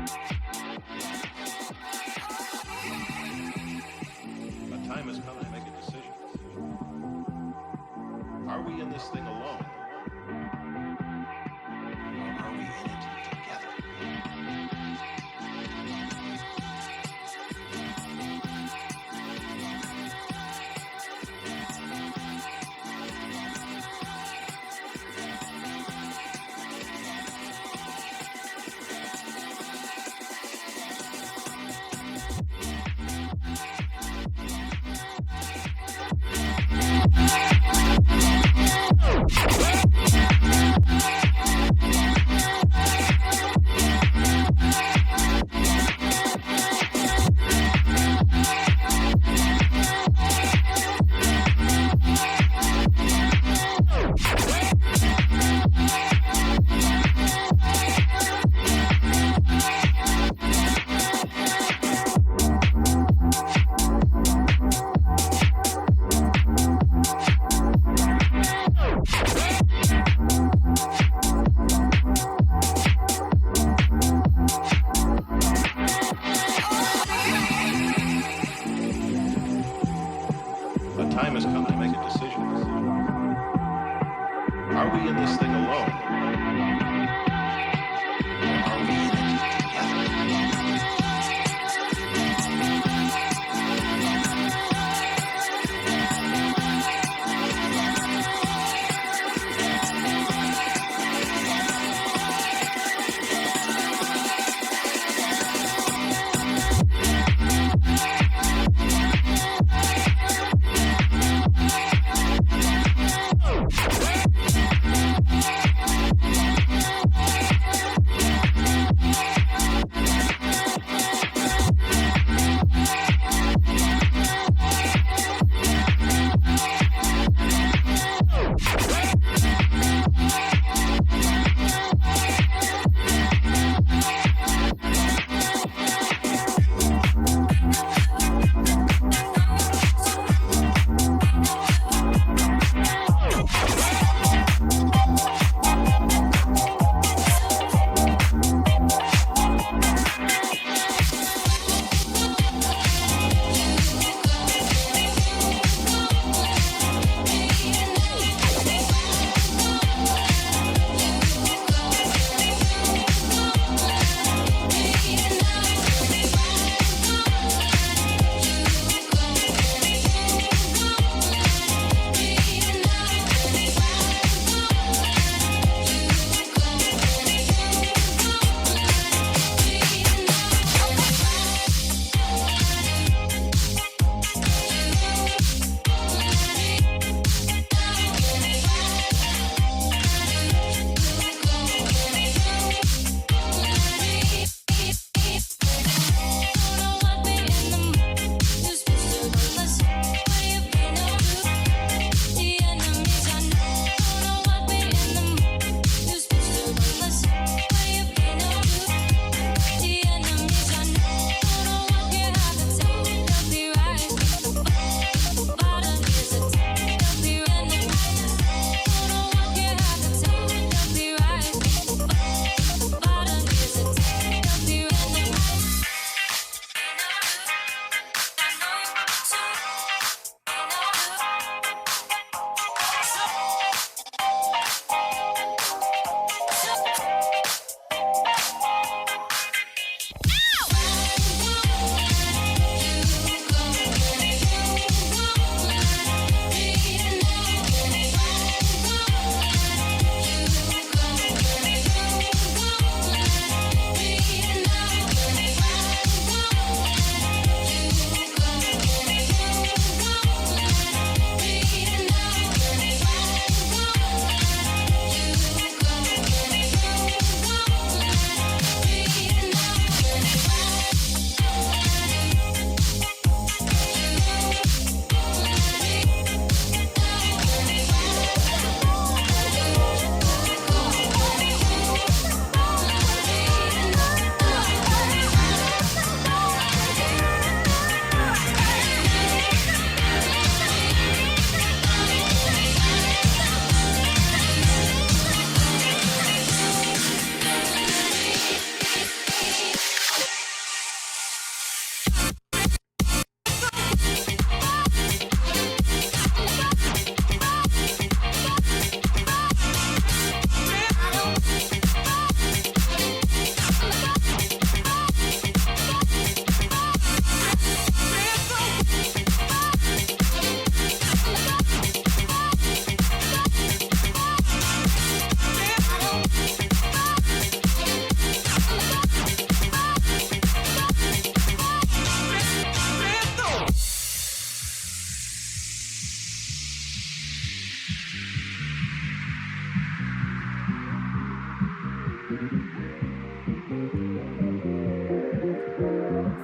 A time has come to make a decision. Are we in this thing alone? Or are we in it together?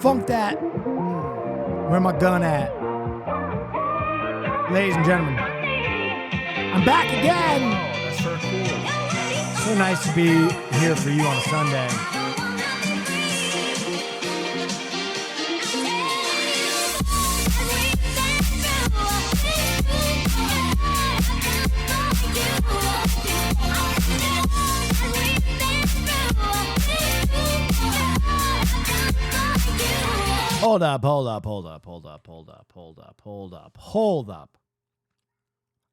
Funk that. Where my gun at? Ladies and gentlemen, I'm back again. Oh, that's so cool. So nice to be here for you on a Sunday. Hold up.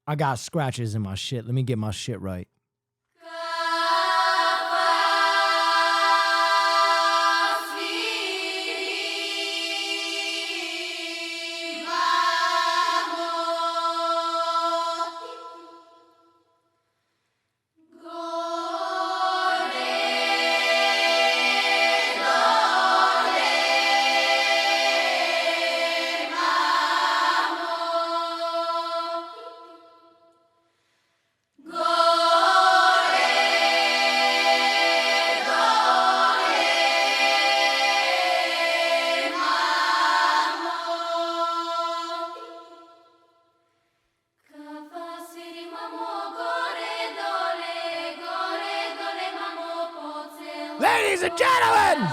I got scratches in my shit. Let me get my shit right. Ladies and gentlemen,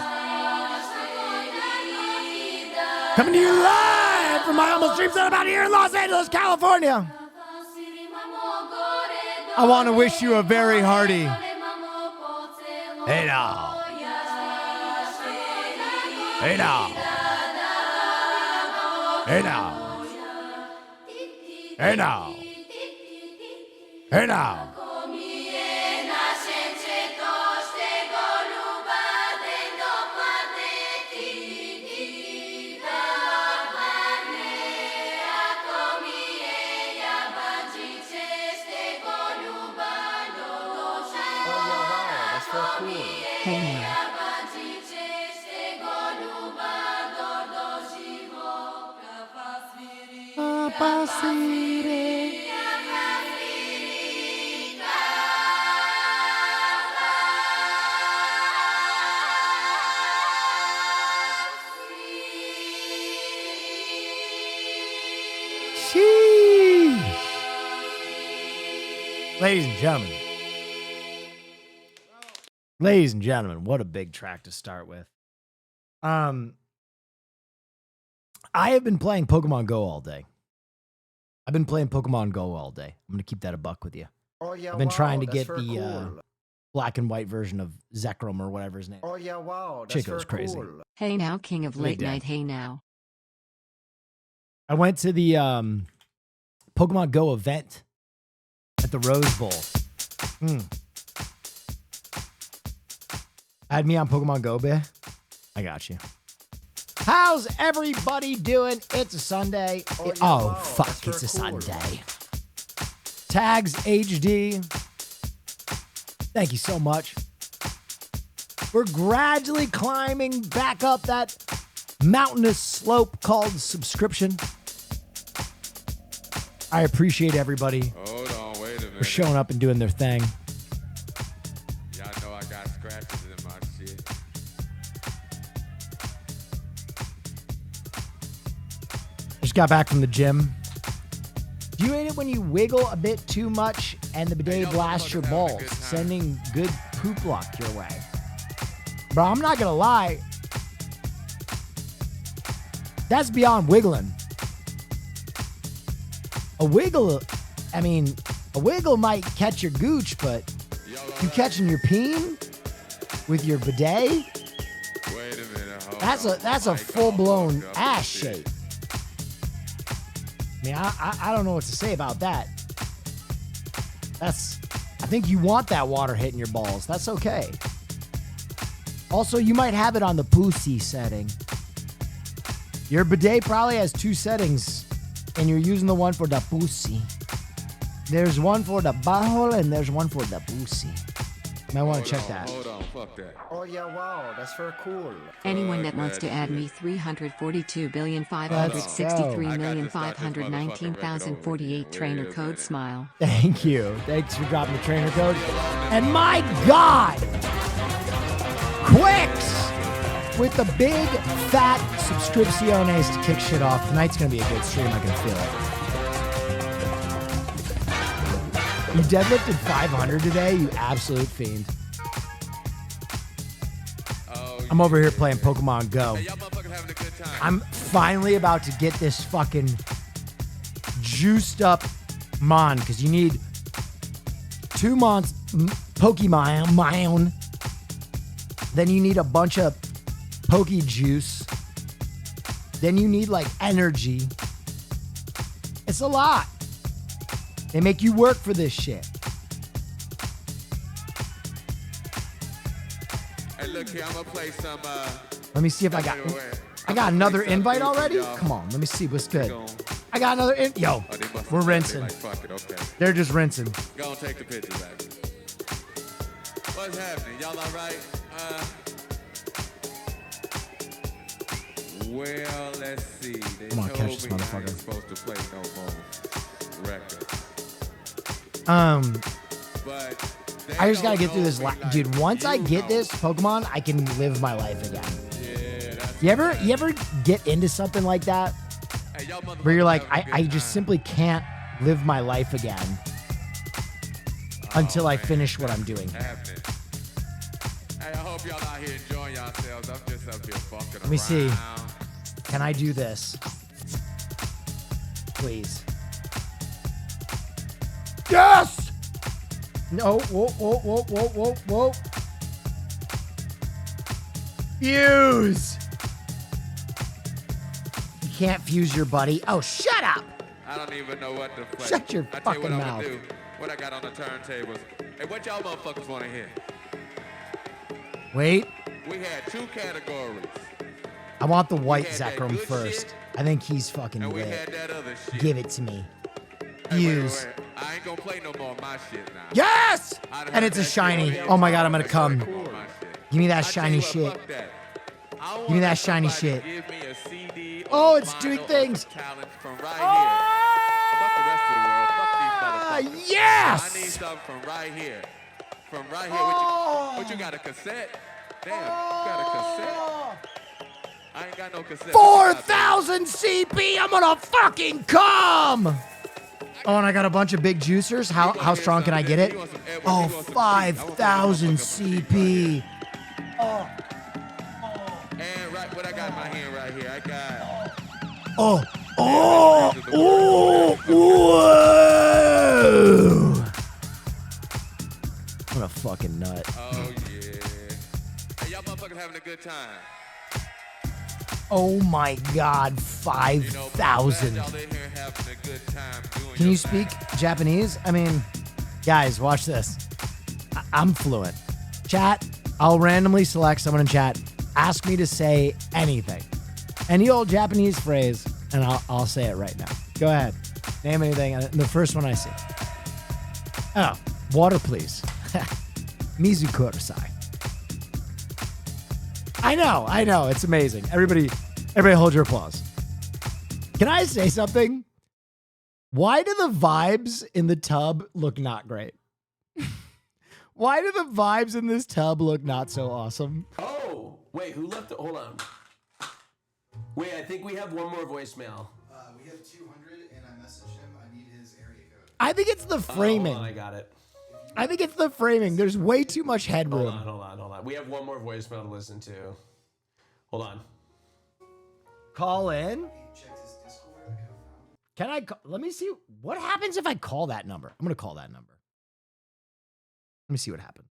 coming to you live from my humble stream set about here in Los Angeles, California. I want to wish you a very hearty hey now. Hey now. Hey now. Hey now. Hey now. Hey now. Ladies and gentlemen, what a big track to start with. I have been playing Pokemon Go all day. I'm going to keep that a buck with you. Oh, yeah, I've been trying to get very the cool. black and white version of Zekrom or whatever his name. Oh, yeah, wow. That's Chick goes very crazy. cool. Hey now, king of late Big night. day. Hey now. I went to the Pokemon Go event at the Rose Bowl. Add me on Pokemon Go, babe. I got you. How's everybody doing? It's a Sunday. Oh, yeah, wow, fuck, that's it's a very cool. Sunday. Tags HD. Thank you so much. We're gradually climbing back up that mountainous slope called subscription. I appreciate everybody Hold on, wait a for minute. showing up and doing their thing. Y'all know I got scratches in my shit. Just got back from the gym. Do you hate it when you wiggle a bit too much and the bidet Hey, y'all blasts your motherfuckers having a balls, good time. sending good poop luck your way? Bro, I'm not gonna lie. That's beyond wiggling. A wiggle might catch your gooch, but you catching your peen with your bidet? Wait a minute. Hold That's a Mic full-blown all fucked up ass and shit. shape. I mean, I don't know what to say about that. I think you want that water hitting your balls. That's okay. Also, you might have it on the pussy setting. Your bidet probably has two settings, and you're using the one for the pussy. There's one for the butthole, and there's one for the pussy. Might want to check that. Hold on, fuck that. Oh, yeah, wow. That's very cool. Anyone that Fuck wants to that add shit. me 342,563,519,048 trainer code smile. Thank you. Thanks for dropping the trainer code. And my God, Quicks with the big fat subscripciones to kick shit off. Tonight's gonna be a good stream. I can feel it. You deadlifted 500 today, you absolute fiend. I'm over here playing Pokemon Go. Hey, y'all motherfuckers having a good time. I'm finally about to get this fucking juiced up mon, because you need 2 months Pokemon. Then you need a bunch of Poke Juice. Then you need like energy. It's a lot. They make you work for this shit. Hey, look here, I'm gonna play some. Let me see if I got another invite already. Come on, let me see what's good. I got another yo. We're rinsing. Like, fuck it, okay. They're just rinsing. Go and take the picture back. What's happening? Y'all all right? Well, let's see. They Come on, told catch this me I motherfucker. ain't supposed to play no more records. But they I just gotta don't get through know this. me like Dude, once I you get know. this Pokemon, I can live my life again. Yeah, that's You ever get into something like that Hey, y'all where you're like, motherfuckers having a I good just time. simply can't live my life again until I finish what I'm doing. Happening. Hey, I hope y'all out here enjoying yourselves. I'm just up here fucking around. Let me see. Can I do this? Please. Yes! No, whoa. Fuse! You can't fuse your buddy. Oh, shut up! I don't even know what to play. Shut your I tell you what fucking I'm mouth. gonna do. What I got on the turntables. Hey, what y'all motherfuckers want to hear? Wait, We had 2 categories. I want the white had that Zekrom good first. shit, I think he's fucking And we lit. had that other shit. Give it to me. Hey, Fuse. wait. I ain't gonna play no more of my shit now. Yes! I done And heard it's a that shit shiny. already. Oh my god, I'm gonna I come. ain't gonna play no more of my shit. Give me that I tell shiny you what, shit. fuck that. I Give me want that shiny somebody shit. to Give me a CD Oh, or it's vinyl doing or things. some talent from right here. Fuck the rest of the world. Fuck these motherfuckers. Yes! I need something from right here. From right here. Oh. What you got, a cassette? Damn, you got a cassette? I ain't got no cassette. 4,000 CP, I'm gonna fucking come! Oh, and I got a bunch of big juicers. How strong can I get it? Oh, 5,000 CP. And right, what I got in my hand right here, I got. Oh, whoa! What a fucking nut. Oh yeah. Hey, y'all motherfuckers having a good time. Oh my god, You know, 5,000. y'all in here having a good time doing Can your you speak thing. Japanese? I mean, guys, watch this. I'm fluent. Chat, I'll randomly select someone in chat. Ask me to say anything. Any old Japanese phrase, and I'll say it right now. Go ahead. Name anything. The first one I see. Oh, water, please. Mizu kudasai. I know. It's amazing. Everybody hold your applause. Can I say something? Why do the vibes in the tub look not great? Why do the vibes in this tub look not so awesome? Oh, wait, who left it? Hold on. Wait, I think we have one more voicemail. We have 200, and I messaged him. I need his area code. I think it's the framing. Hold on, I got it. I think it's the framing. There's way too much headroom. Hold on. We have one more voicemail to listen to. Hold on. Call in. He checked his Discord. I could have found him. Can I? Let me see. What happens if I call that number? I'm gonna call that number. Let me see what happens.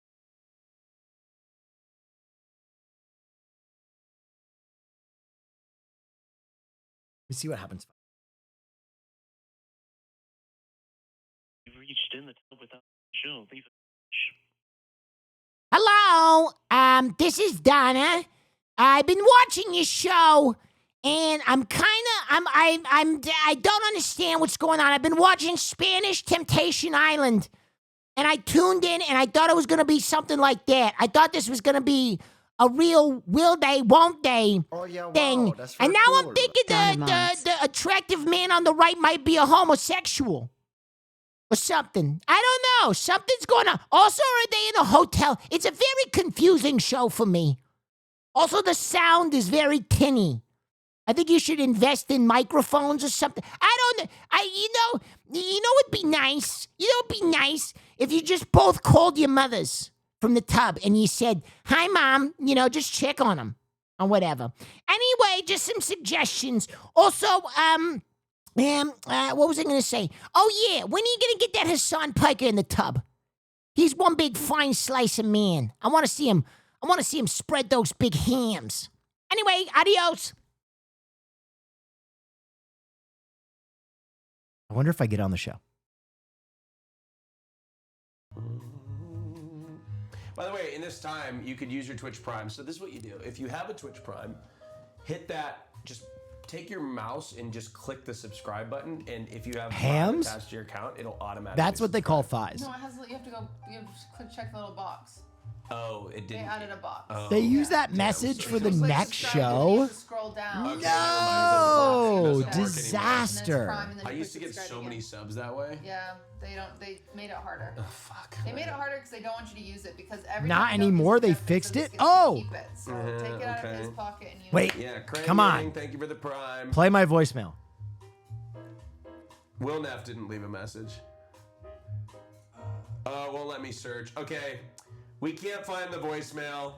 Let me see what happens. You've reached in the tub without show. Leave a Hello, this is Donna. I've been watching your show, and I don't understand what's going on. I've been watching Spanish Temptation Island, and I tuned in, and I thought it was gonna be something like that. I thought this was gonna be a real will they, won't they Oh yeah, wow, thing. that's And very now I'm cool. thinking Dynamite. the attractive man on the right might be a homosexual. Or something. I don't know. Something's going on. Also, are they in a hotel? It's a very confusing show for me. Also, the sound is very tinny. I think you should invest in microphones or something. I don't know. You know it'd be nice. You know it'd be nice if you just both called your mothers from the tub and you said, "Hi, Mom," just check on them or whatever. Anyway, just some suggestions. Also, what was I going to say? Oh, yeah, when are you going to get that Hassan Piker in the tub? He's one big fine slice of man. I want to see him spread those big hams. Anyway, adios. I wonder if I get on the show. By the way, in this time, you could use your Twitch Prime. So this is what you do. If you have a Twitch Prime, hit that, just take your mouse and just click the subscribe button. And if you have hams attached to your account, it'll automatically That's what they call thighs. No, it has. You have to click check the little box. Oh, it didn't. They added a box. Oh. They use that message for the next show? You have to scroll down. Okay, No, never mind. It doesn't work anymore. disaster. I used to get so many subs that way. Yeah, they made it harder. Oh, fuck. They made it harder because they don't want you to use it because every Not time you anymore, use they Jeff fixed Bezos it? gets to Oh! keep it. So take it out of his pocket and use Wait, it. Yeah, Craig come on. Yang, thank you for the Prime. Play my voicemail. Will Neff didn't leave a message. Won't let me search. Okay, we can't find the voicemail.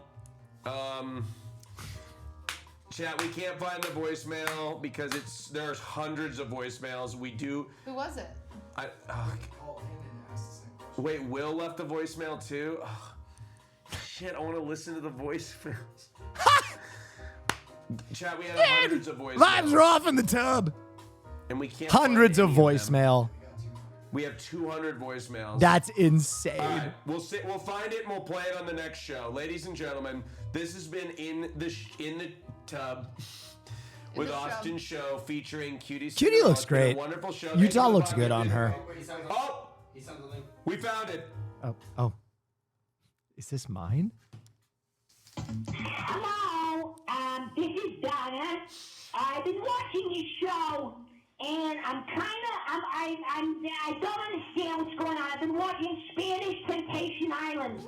Chat, we can't find the voicemail because there's hundreds of voicemails. We do. Who was it? Wait, Will left the voicemail too? Oh, shit, I want to listen to the voicemails. Chat, we had hundreds of voicemails. Vibes are off in the tub. And we can't Hundreds find of any them. voicemail. We have 200 voicemails. That's insane. All right, we'll find it and we'll play it on the next show. Ladies and gentlemen, this has been in the tub with Austin Show featuring Cutie. Cutie looks great. Wonderful show. Utah looks good on her. Oh, we found it. Oh. Is this mine? Hello, this is Donna. I've been watching your show, and I don't understand what's going on. I've been watching Spanish Temptation Island,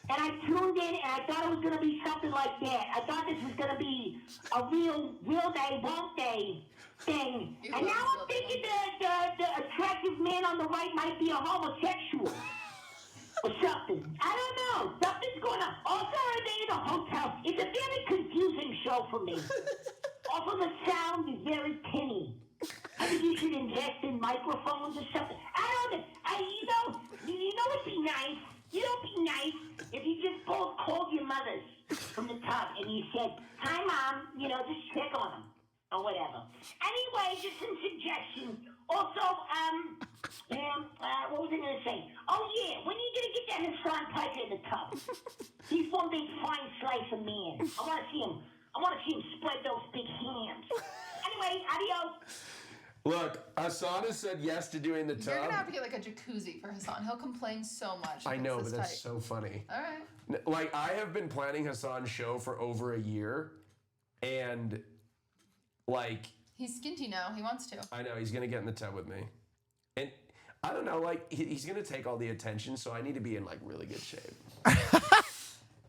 and I tuned in, and I thought it was going to be something like that. I thought this was going to be a real they, won't they thing. And now I'm thinking the attractive man on the right might be a homosexual. Or something. I don't know. Something's going on. Also, are they in a hotel? It's a very confusing show for me. Also, the sound is very tinny. I think you should invest in microphones or something. I don't know. You know what'd be nice? You know what'd be nice? If you just both called your mothers from the tub and you said, "Hi, Mom," just check on them. Or whatever. Anyway, just some suggestions. Also, what was I going to say? Oh, yeah, when are you going to get that Hassan Piker in the tub? He's one big fine slice of man. I want to see him spread those big hams. Anyway, adios. Look, Hassan has said yes to doing the tub. You're gonna have to get like a jacuzzi for Hassan. He'll complain so much. I know, but that's tight. so funny. All right. Like, I have been planning Hassan's show for over a year, and like... He's skinty now. He wants to. I know, he's going to get in the tub with me. And I don't know, like, he's going to take all the attention, so I need to be in, like, really good shape.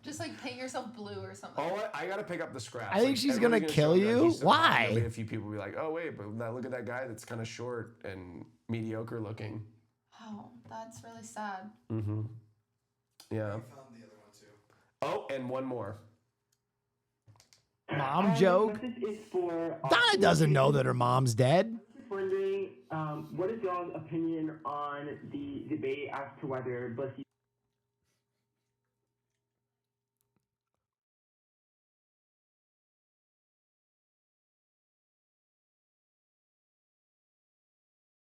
Just, like, paint yourself blue or something. Oh, I got to pick up the scraps. I think she's going to kill you. Why? Maybe a few people will be like, oh, wait, but now look at that guy that's kind of short and mediocre looking. Oh, that's really sad. Mm-hmm. Yeah. I found the other one, too. Oh, and one more. Mom joke? Donna doesn't know that her mom's dead. Just wondering, what is y'all's opinion on the debate as to whether Bussy...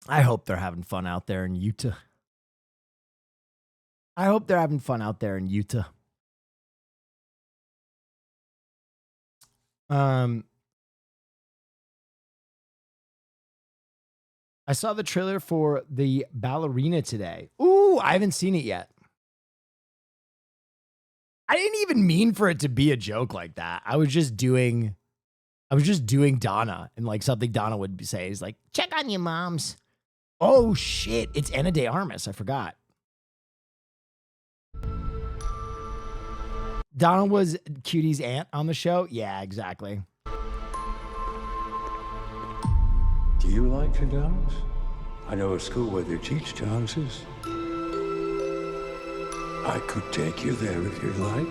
I hope they're having fun out there in Utah. I hope they're having fun out there in Utah. I saw the trailer for the Ballerina today. Ooh, I haven't seen it yet. I didn't even mean for it to be a joke like that. I was just doing Donna, and like something Donna would say is like, check on your moms. Oh shit, it's Ana de Armas. I forgot. Donna was Cutie's aunt on the show. Yeah, exactly. Do you like to dance? I know a school where they teach dances. I could take you there if you'd like.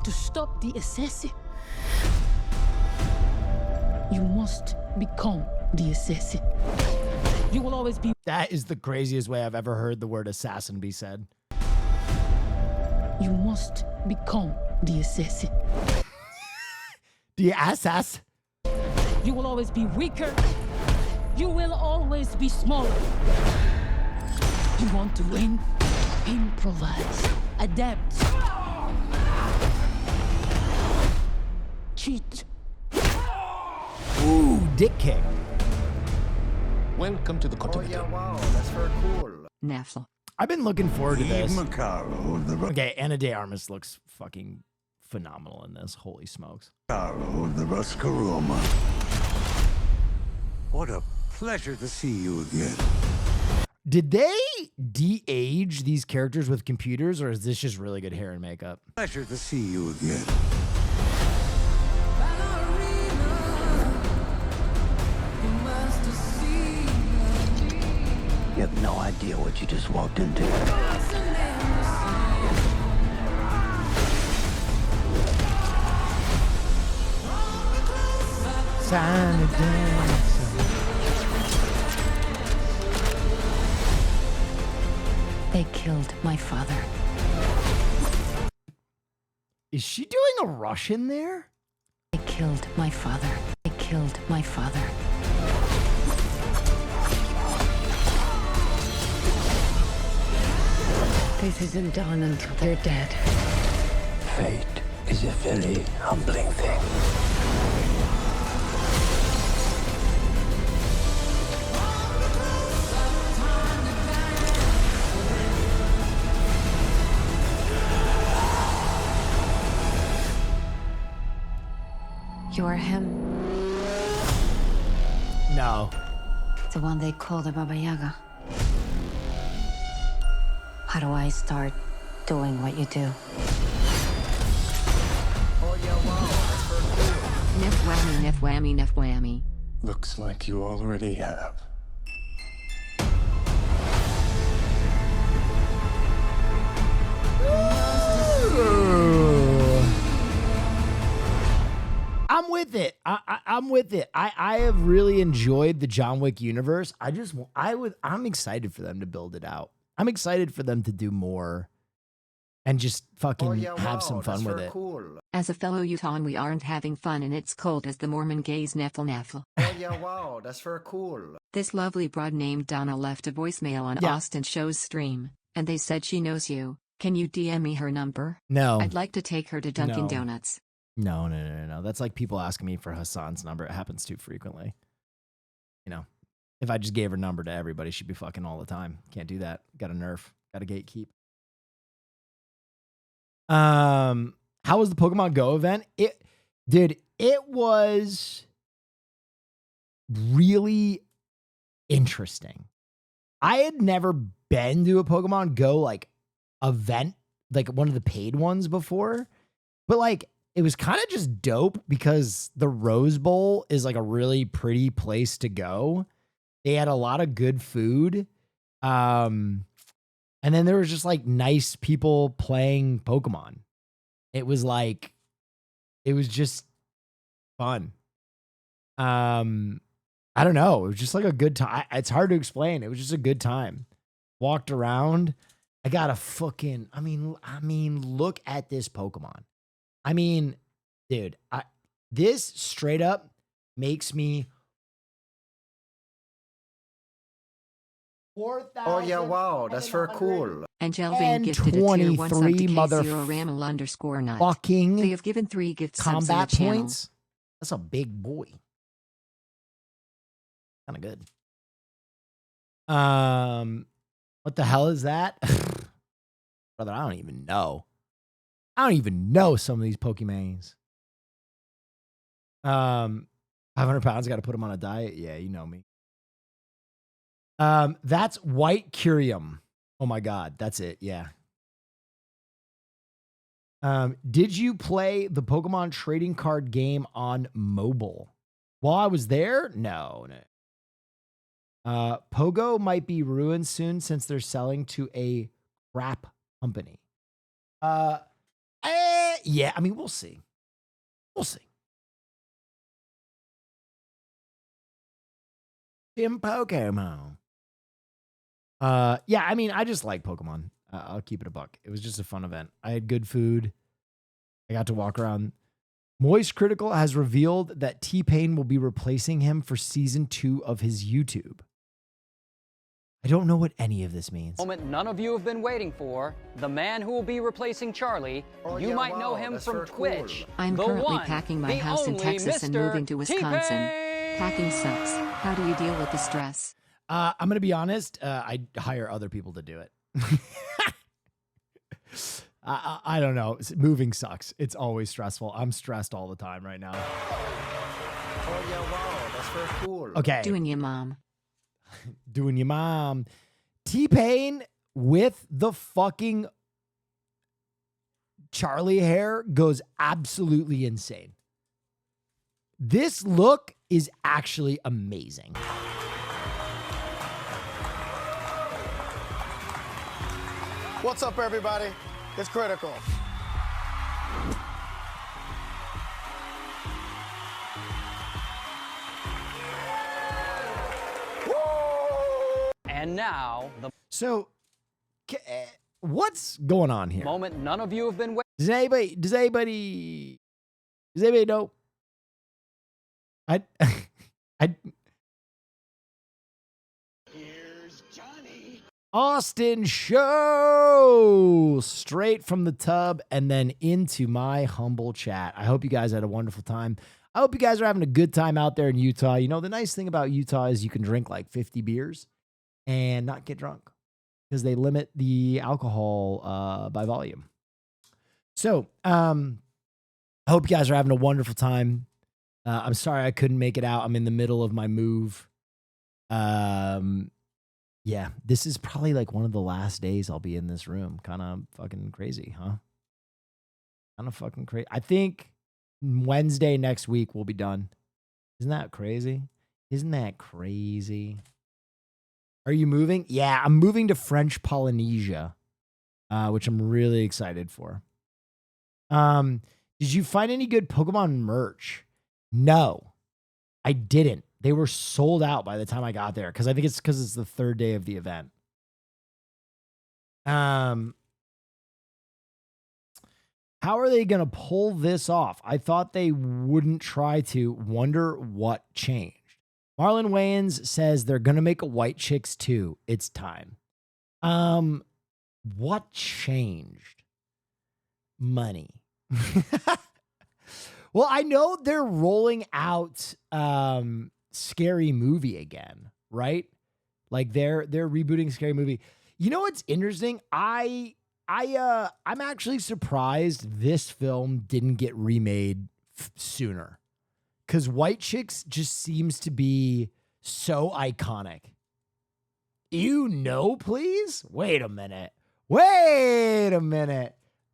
To stop the assassin, you must become the assassin. You will always be. That is the craziest way I've ever heard the word assassin be said. You must become the assassin. The assassin. You will always be weaker. You will always be smaller. You want to win? Improvise. Adapt. Cheat. Ooh, dick kick. Welcome to the continent. Oh yeah, wow, that's very cool. Neff. I've been looking forward to this. Macaro, Okay, Ana de Armas looks fucking phenomenal in this. Holy smokes. the Ruscaroma. What a pleasure to see you again. Did they de-age these characters with computers, or is this just really good hair and makeup? Pleasure to see you again. You have no idea what you just walked into. Sign of dance. They killed my father. Is she doing a Russian there? They killed my father. They killed my father. This isn't done until they're dead. Fate is a very humbling thing. You're him. No. The one they call the Baba Yaga. How do I start doing what you do? Oh yeah, wow, that's very cool. Neff whammy, neff whammy, neff whammy. Looks like you already have. I'm with it. I'm with it. I have really enjoyed the John Wick universe. I'm excited for them to build it out. I'm excited for them to do more and just fucking have some fun with it. Cool. As a fellow Utahn, we aren't having fun and it's cold as the Mormon gays Neffel Neffel. Oh yeah, wow, that's very cool. This lovely broad named Donna left a voicemail on Austin Show's stream, and they said she knows you. Can you DM me her number? No. I'd like to take her to Dunkin' No. Donuts. No. That's like people asking me for Hassan's number. It happens too frequently. You know, if I just gave her number to everybody, she'd be fucking all the time. Can't do that. Got to nerf. Got to gatekeep. How was the Pokemon Go event? It was really interesting. I had never been to a Pokemon Go like event, like one of the paid ones before, but like it was kind of just dope because the Rose Bowl is like a really pretty place to go. They had a lot of good food. And then there was just like nice people playing Pokemon. It was just fun. I don't know. It was just like a good time. It's hard to explain. It was just a good time. Walked around. I got a fucking, I mean, look at this Pokemon. I mean, dude, this straight up makes me 4,000. Oh yeah, wow, that's very cool. And Jelvin gifted a tier 1 sub to K0Ramal_nut. Fucking They have given 3 gift subs in the combat channel. points. That's a big boy. Kind of good. What the hell is that? Brother, I don't even know. I don't even know some of these Pokemons. 500 pounds, got to put them on a diet. Yeah, you know me. That's White Curium. Oh my God, that's it. Yeah. Did you play the Pokemon trading card game on mobile? While I was there? No. Pogo might be ruined soon since they're selling to a crap company. Yeah, I mean, we'll see. We'll see. In Pokemon. Yeah, I mean, I just like Pokemon. I'll keep it a buck. It was just a fun event. I had good food. I got to walk around. Moist Critical has revealed that T-Pain will be replacing him for season 2 of his YouTube. I don't know what any of this means. Moment none of you have been waiting for. The man who will be replacing Charlie. You might know him from Twitch. I'm currently packing my house in Texas and moving to Wisconsin. Packing sucks. How do you deal with the stress? I'm going to be honest. I hire other people to do it. I don't know. Moving sucks. It's always stressful. I'm stressed all the time right now. Oh yeah, wow, that's very cool. Okay. Doing your mom. Doing your mom. T-Pain with the fucking Charlie hair goes absolutely insane. This look is actually amazing. What's up, everybody? It's Critical. And now, the what's going on here? moment none of you have been waiting. Does anybody know? Austin Show, straight from the tub and then into my humble chat. I hope you guys had a wonderful time. I hope you guys are having a good time out there in Utah. You know, the nice thing about Utah is you can drink like 50 beers and not get drunk because they limit the alcohol by volume. So I hope you guys are having a wonderful time. I'm sorry I couldn't make it out. I'm in the middle of my move. Yeah, this is probably like one of the last days I'll be in this room. Kind of fucking crazy, huh? Kind of fucking crazy. I think Wednesday next week we'll be done. Isn't that crazy? Isn't that crazy? Are you moving? Yeah, I'm moving to French Polynesia, which I'm really excited for. Did you find any good Pokemon merch? No, I didn't. They were sold out by the time I got there because I think it's because it's the third day of the event. How are they going to pull this off? I thought they wouldn't try to. Wonder what changed. Marlon Wayans says they're going to make a White Chicks 2. It's time. What changed? Money. Well, I know they're rolling out Scary Movie again, right? Like they're rebooting Scary Movie. You know what's interesting? I'm actually surprised this film didn't get remade sooner. Cuz White Chicks just seems to be so iconic. You know, please? Wait a minute.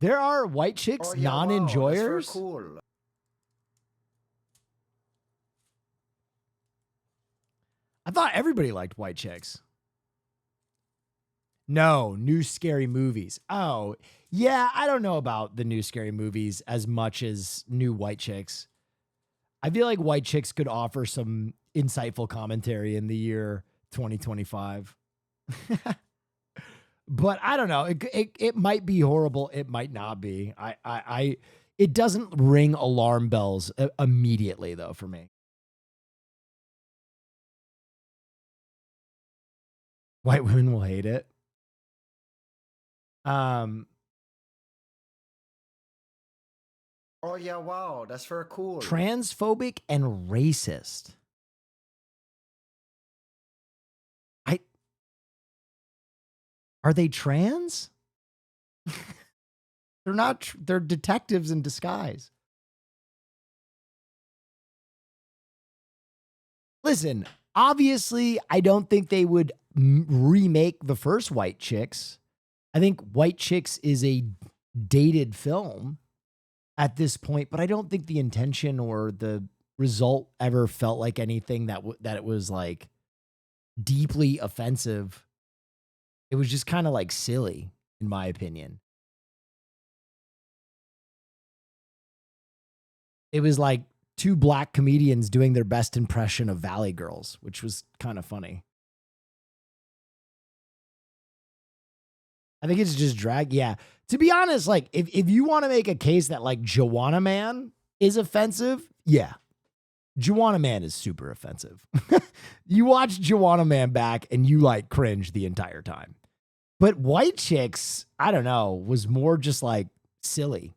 There are White Chicks non-enjoyers? Wow, cool. I thought everybody liked White Chicks. No, new Scary Movies. Oh, yeah, I don't know about the new Scary Movies as much as new White Chicks. I feel like White Chicks could offer some insightful commentary in the year 2025. But I don't know. It might be horrible. It might not be. It doesn't ring alarm bells immediately though for me. White women will hate it. Oh yeah, wow, that's very cool. Transphobic and racist. Are they trans? They're not. They're detectives in disguise. Listen, obviously, I don't think they would remake the first White Chicks. I think White Chicks is a dated film at this point, but I don't think the intention or the result ever felt like anything that it was like deeply offensive. It was just kind of like silly, in my opinion. It was like two black comedians doing their best impression of Valley Girls, which was kind of funny. I think it's just drag. Yeah. To be honest, like if you want to make a case that like Joanna Man is offensive, yeah. Joanna Man is super offensive. You watch Joanna Man back and you like cringe the entire time. But White Chicks, I don't know, was more just like silly.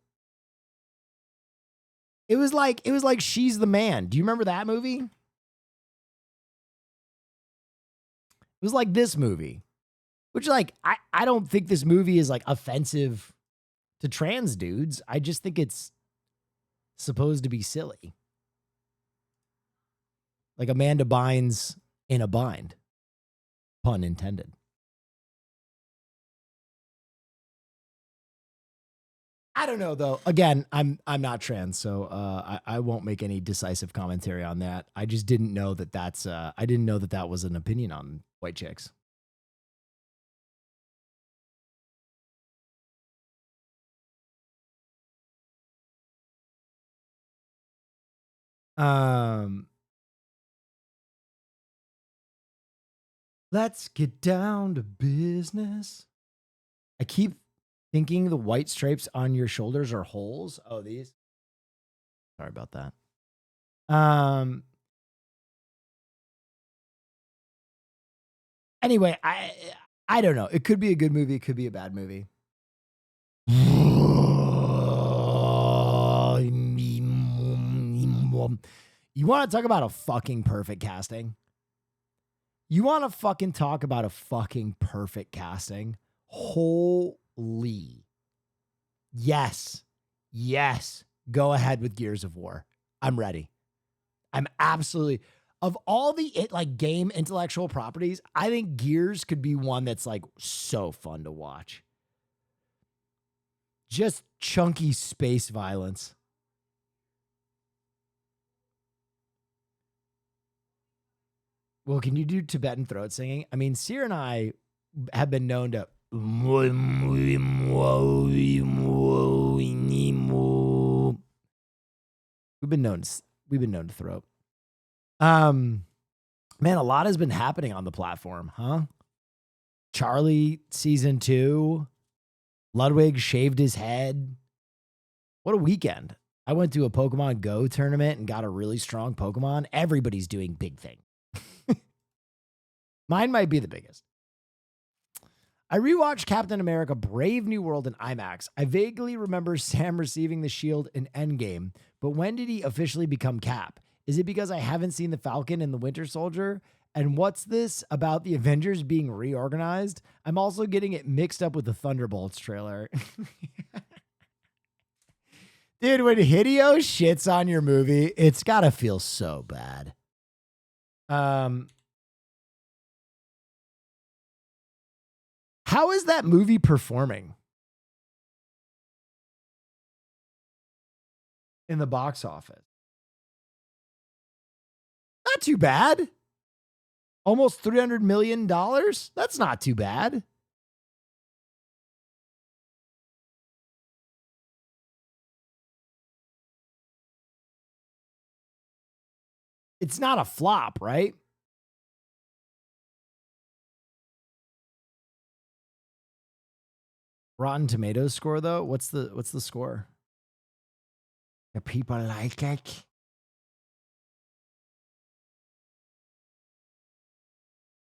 It was like She's the Man. Do you remember that movie? It was like this movie. Which, like, I don't think this movie is, like, offensive to trans dudes. I just think it's supposed to be silly. Like Amanda Bynes in a bind. Pun intended. I don't know, though. Again, I'm not trans, so I won't make any decisive commentary on that. I just didn't know that I didn't know that that was an opinion on White Chicks. Let's get down to business. I keep thinking the white stripes on your shoulders are holes. Oh, these. Sorry about that. Anyway, I don't know. It could be a good movie. It could be a bad movie. You want to talk about a fucking perfect casting? You want to fucking talk about a fucking perfect casting? Holy. Yes. Yes. Go ahead with Gears of War. I'm ready. I'm absolutely... Of all the like game intellectual properties, I think Gears could be one that's like so fun to watch. Just chunky space violence. Well, can you do Tibetan throat singing? I mean, Seer and I have been known to... We've been known to throat. Man, a lot has been happening on the platform, huh? Charlie season 2. Ludwig shaved his head. What a weekend. I went to a Pokemon Go tournament and got a really strong Pokemon. Everybody's doing big things. Mine might be the biggest. I rewatched Captain America Brave New World in IMAX. I vaguely remember Sam receiving the shield in Endgame, but when did he officially become Cap? Is it because I haven't seen the Falcon and the Winter Soldier? And what's this about the Avengers being reorganized? I'm also getting it mixed up with the Thunderbolts trailer. Dude, when Hideo shits on your movie, it's got to feel so bad. How is that movie performing in the box office? Not too bad. Almost $300 million. That's not too bad. It's not a flop, right? Rotten Tomatoes score though? What's the score? The people like it.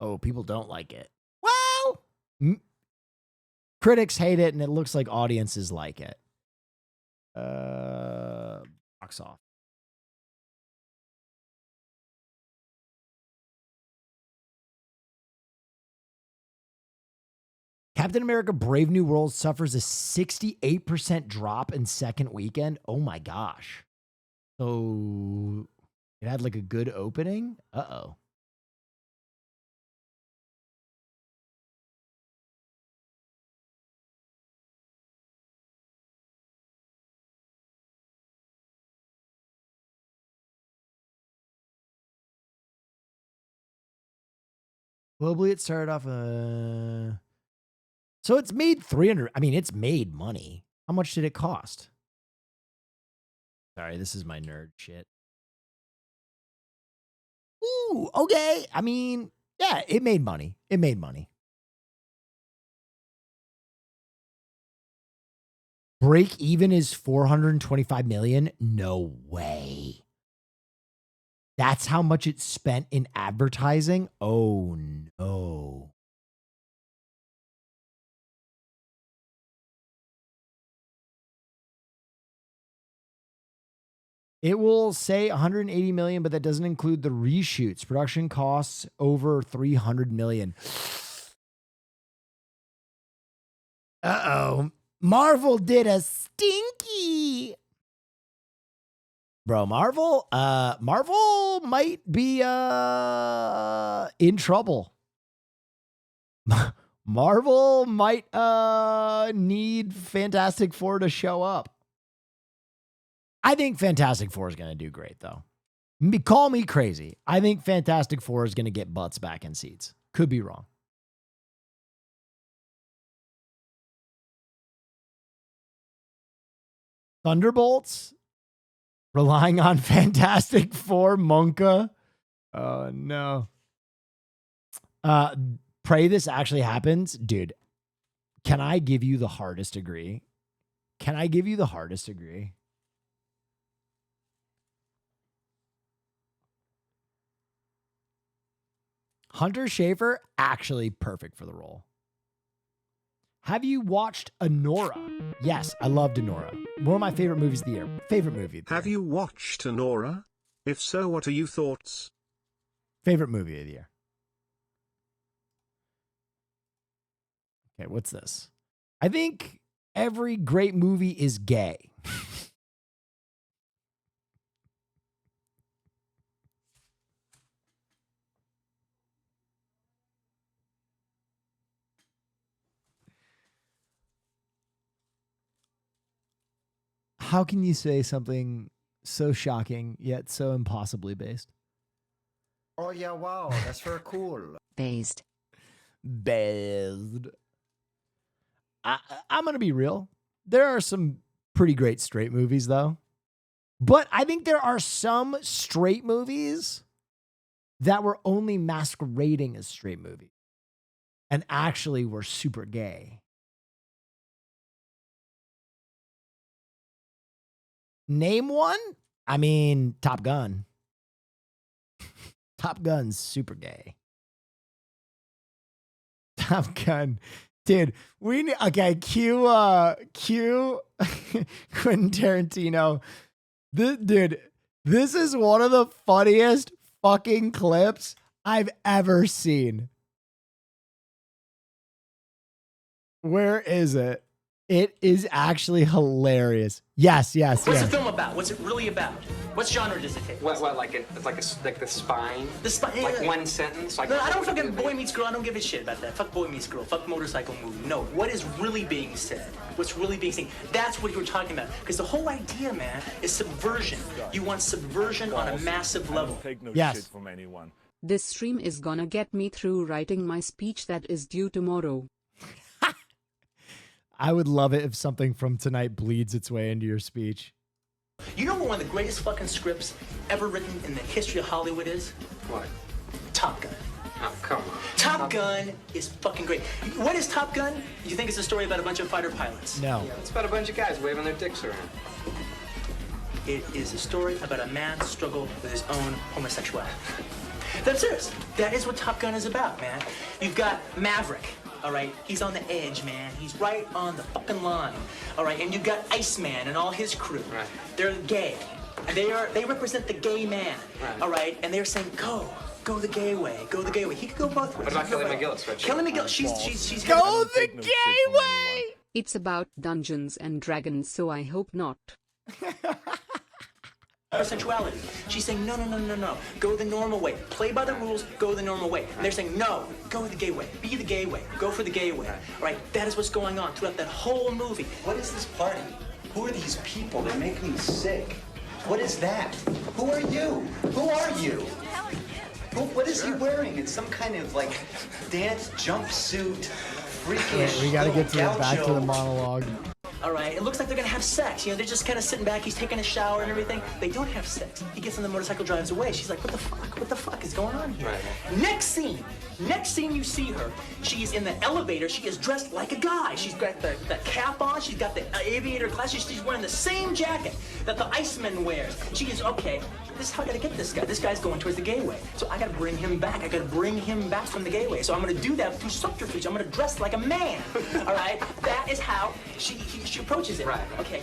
Oh, people don't like it. Well, critics hate it, and it looks like audiences like it. Box off. Captain America Brave New World suffers a 68% drop in second weekend. Oh my gosh. So it had like a good opening. Uh-oh. Globally, it started off. So it's made 300. I mean, it's made money. How much did it cost? Sorry, this is my nerd shit. Ooh, okay. I mean, yeah, it made money. It made money. Break even is 425 million? No way. That's how much it spent in advertising? Oh, no. It will say 180 million, but that doesn't include the reshoots. Production costs over 300 million. Uh-oh. Marvel did a stinky. Bro, Marvel might be in trouble. Marvel might need Fantastic Four to show up. I think Fantastic Four is going to do great, though. Call me crazy. I think Fantastic Four is going to get butts back in seats. Could be wrong. Thunderbolts? Relying on Fantastic Four, Monka? Oh, no. Pray this actually happens. Dude, can I give you the hardest degree? Can I give you the hardest degree? Hunter Schafer, actually perfect for the role. Have you watched Anora? Yes, I loved Anora. One of my favorite movies of the year. Favorite movie of the year. Have you watched Anora? If so, what are your thoughts? Favorite movie of the year. Okay, what's this? I think every great movie is gay. How can you say something so shocking yet so impossibly based? Oh yeah, wow, that's very cool. Based. I'm going to be real. There are some pretty great straight movies, though. But I think there are some straight movies that were only masquerading as straight movies and actually were super gay. Name one? I mean, Top Gun. Top Gun's super gay. Top Gun. Dude, we need, okay, cue Quentin Tarantino. Dude, this is one of the funniest fucking clips I've ever seen. Where is it? It is actually hilarious. Yes. What's the film about? What's it really about? What genre does it take? What like the spine? The spine. Like one sentence. Like no, I don't fucking Boy Meets Girl. I don't give a shit about that. Fuck Boy Meets Girl. Fuck motorcycle movie. No, what is really being said? What's really being seen? That's what you were talking about. Because the whole idea, man, is subversion. You want subversion on a massive level. Take no yes. shit from anyone. This stream is gonna get me through writing my speech that is due tomorrow. I would love it if something from tonight bleeds its way into your speech. You know what one of the greatest fucking scripts ever written in the history of Hollywood is? What? Top Gun. Oh, come on. Top Gun is fucking great. What is Top Gun? You think it's a story about a bunch of fighter pilots? No. Yeah, it's about a bunch of guys waving their dicks around. It is a story about a man's struggle with his own homosexuality. That's serious. That is what Top Gun is about, man. You've got Maverick. All right, he's on the edge, man. He's right on the fucking line. All right, and you've got Iceman and all his crew. Right. They're gay. They represent the gay man. Right. All right, and they're saying go the gay way, go the gay way. He could go both ways. What about Kelly McGillis? Kelly McGillis, she's go the gay way. It's about Dungeons and Dragons, so I hope not. Sexuality. She's saying no. Go the normal way. Play by the rules. Go the normal way. And they're saying no. Go the gay way. Be the gay way. Go for the gay way. All right. That is what's going on throughout that whole movie. What is this party? Who are these people? They make me sick. What is that? Who are you? Who are you? What is he wearing? It's some kind of like dance jumpsuit, freakish. We gotta get little back to the gaucho. monologue. All right, it looks like they're gonna have sex. You know, they're just kind of sitting back. He's taking a shower and everything. They don't have sex. He gets on the motorcycle, drives away. She's like, what the fuck? What the fuck is going on here? Right. Next scene you see her. She is in the elevator. She is dressed like a guy. She's got the cap on. She's got the aviator glasses. She's wearing the same jacket that the Iceman wears. She is, okay, this is how I gotta get this guy. This guy's going towards the gateway. So I gotta bring him back. I gotta bring him back from the gateway. So I'm gonna do that through subterfuge. I'm gonna dress like a man. All right? That is how she approaches it. Right. Okay.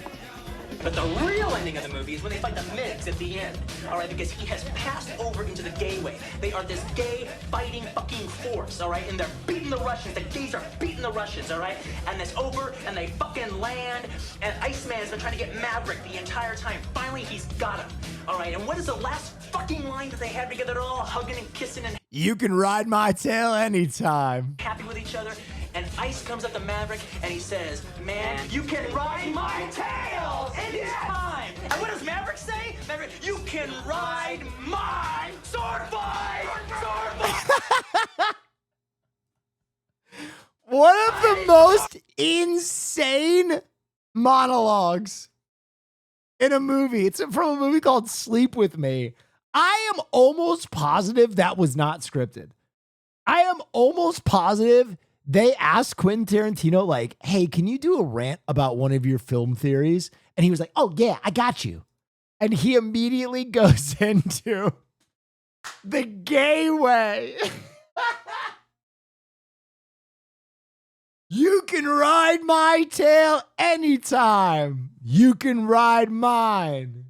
But the real ending of the movie is when they fight the Migs at the end. All right, because he has passed over into the gateway. They are this gay fighting fucking force, all right? And they're beating the Russians. The gays are beating the Russians, all right? And it's over, and they fucking land. And Iceman's been trying to get Maverick the entire time. Finally, he's got him, all right? And what is the last fucking line that they have together? They're all hugging and kissing and You can ride my tail anytime. happy with each other. And Ice comes up to Maverick and he says, man, you can ride my tail anytime. And what does Maverick say? Maverick, you can ride my sword fight! Sword fight! One of the most insane monologues in a movie. It's from a movie called Sleep With Me. I am almost positive that was not scripted. I am almost positive they asked Quentin Tarantino, like, hey, can you do a rant about one of your film theories? And he was like, oh, yeah, I got you. And he immediately goes into the gay way. You can ride my tail anytime. You can ride mine.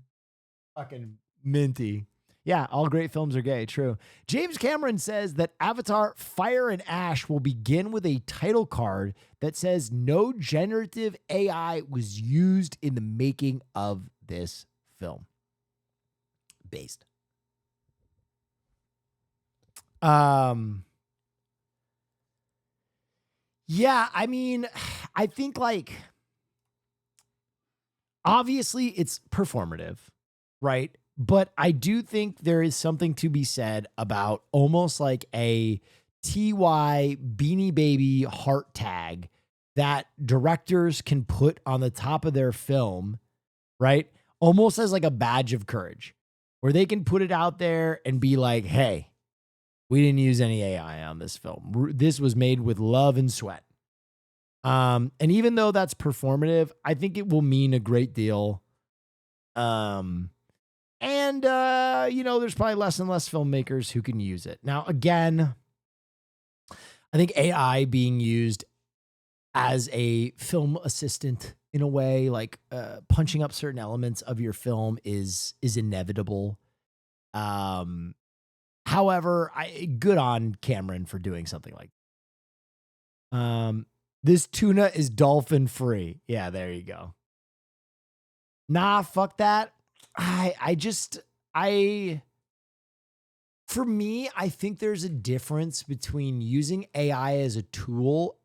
Fucking minty. Yeah, all great films are gay, true. James Cameron says that Avatar Fire and Ash will begin with a title card that says no generative AI was used in the making of this film. Based. Yeah, I mean, I think like, obviously it's performative, right? But I do think there is something to be said about almost like a TY Beanie Baby heart tag that directors can put on the top of their film, right? Almost as like a badge of courage, where they can put it out there and be like, hey, we didn't use any AI on this film. This was made with love and sweat. And even though that's performative, I think it will mean a great deal. And, you know, there's probably less and less filmmakers who can use it. Now, again, I think AI being used as a film assistant in a way, like punching up certain elements of your film is inevitable. However, good on Cameron for doing something like this tuna is dolphin free. Yeah, there you go. Nah, fuck that. For me, I think there's a difference between using AI as a tool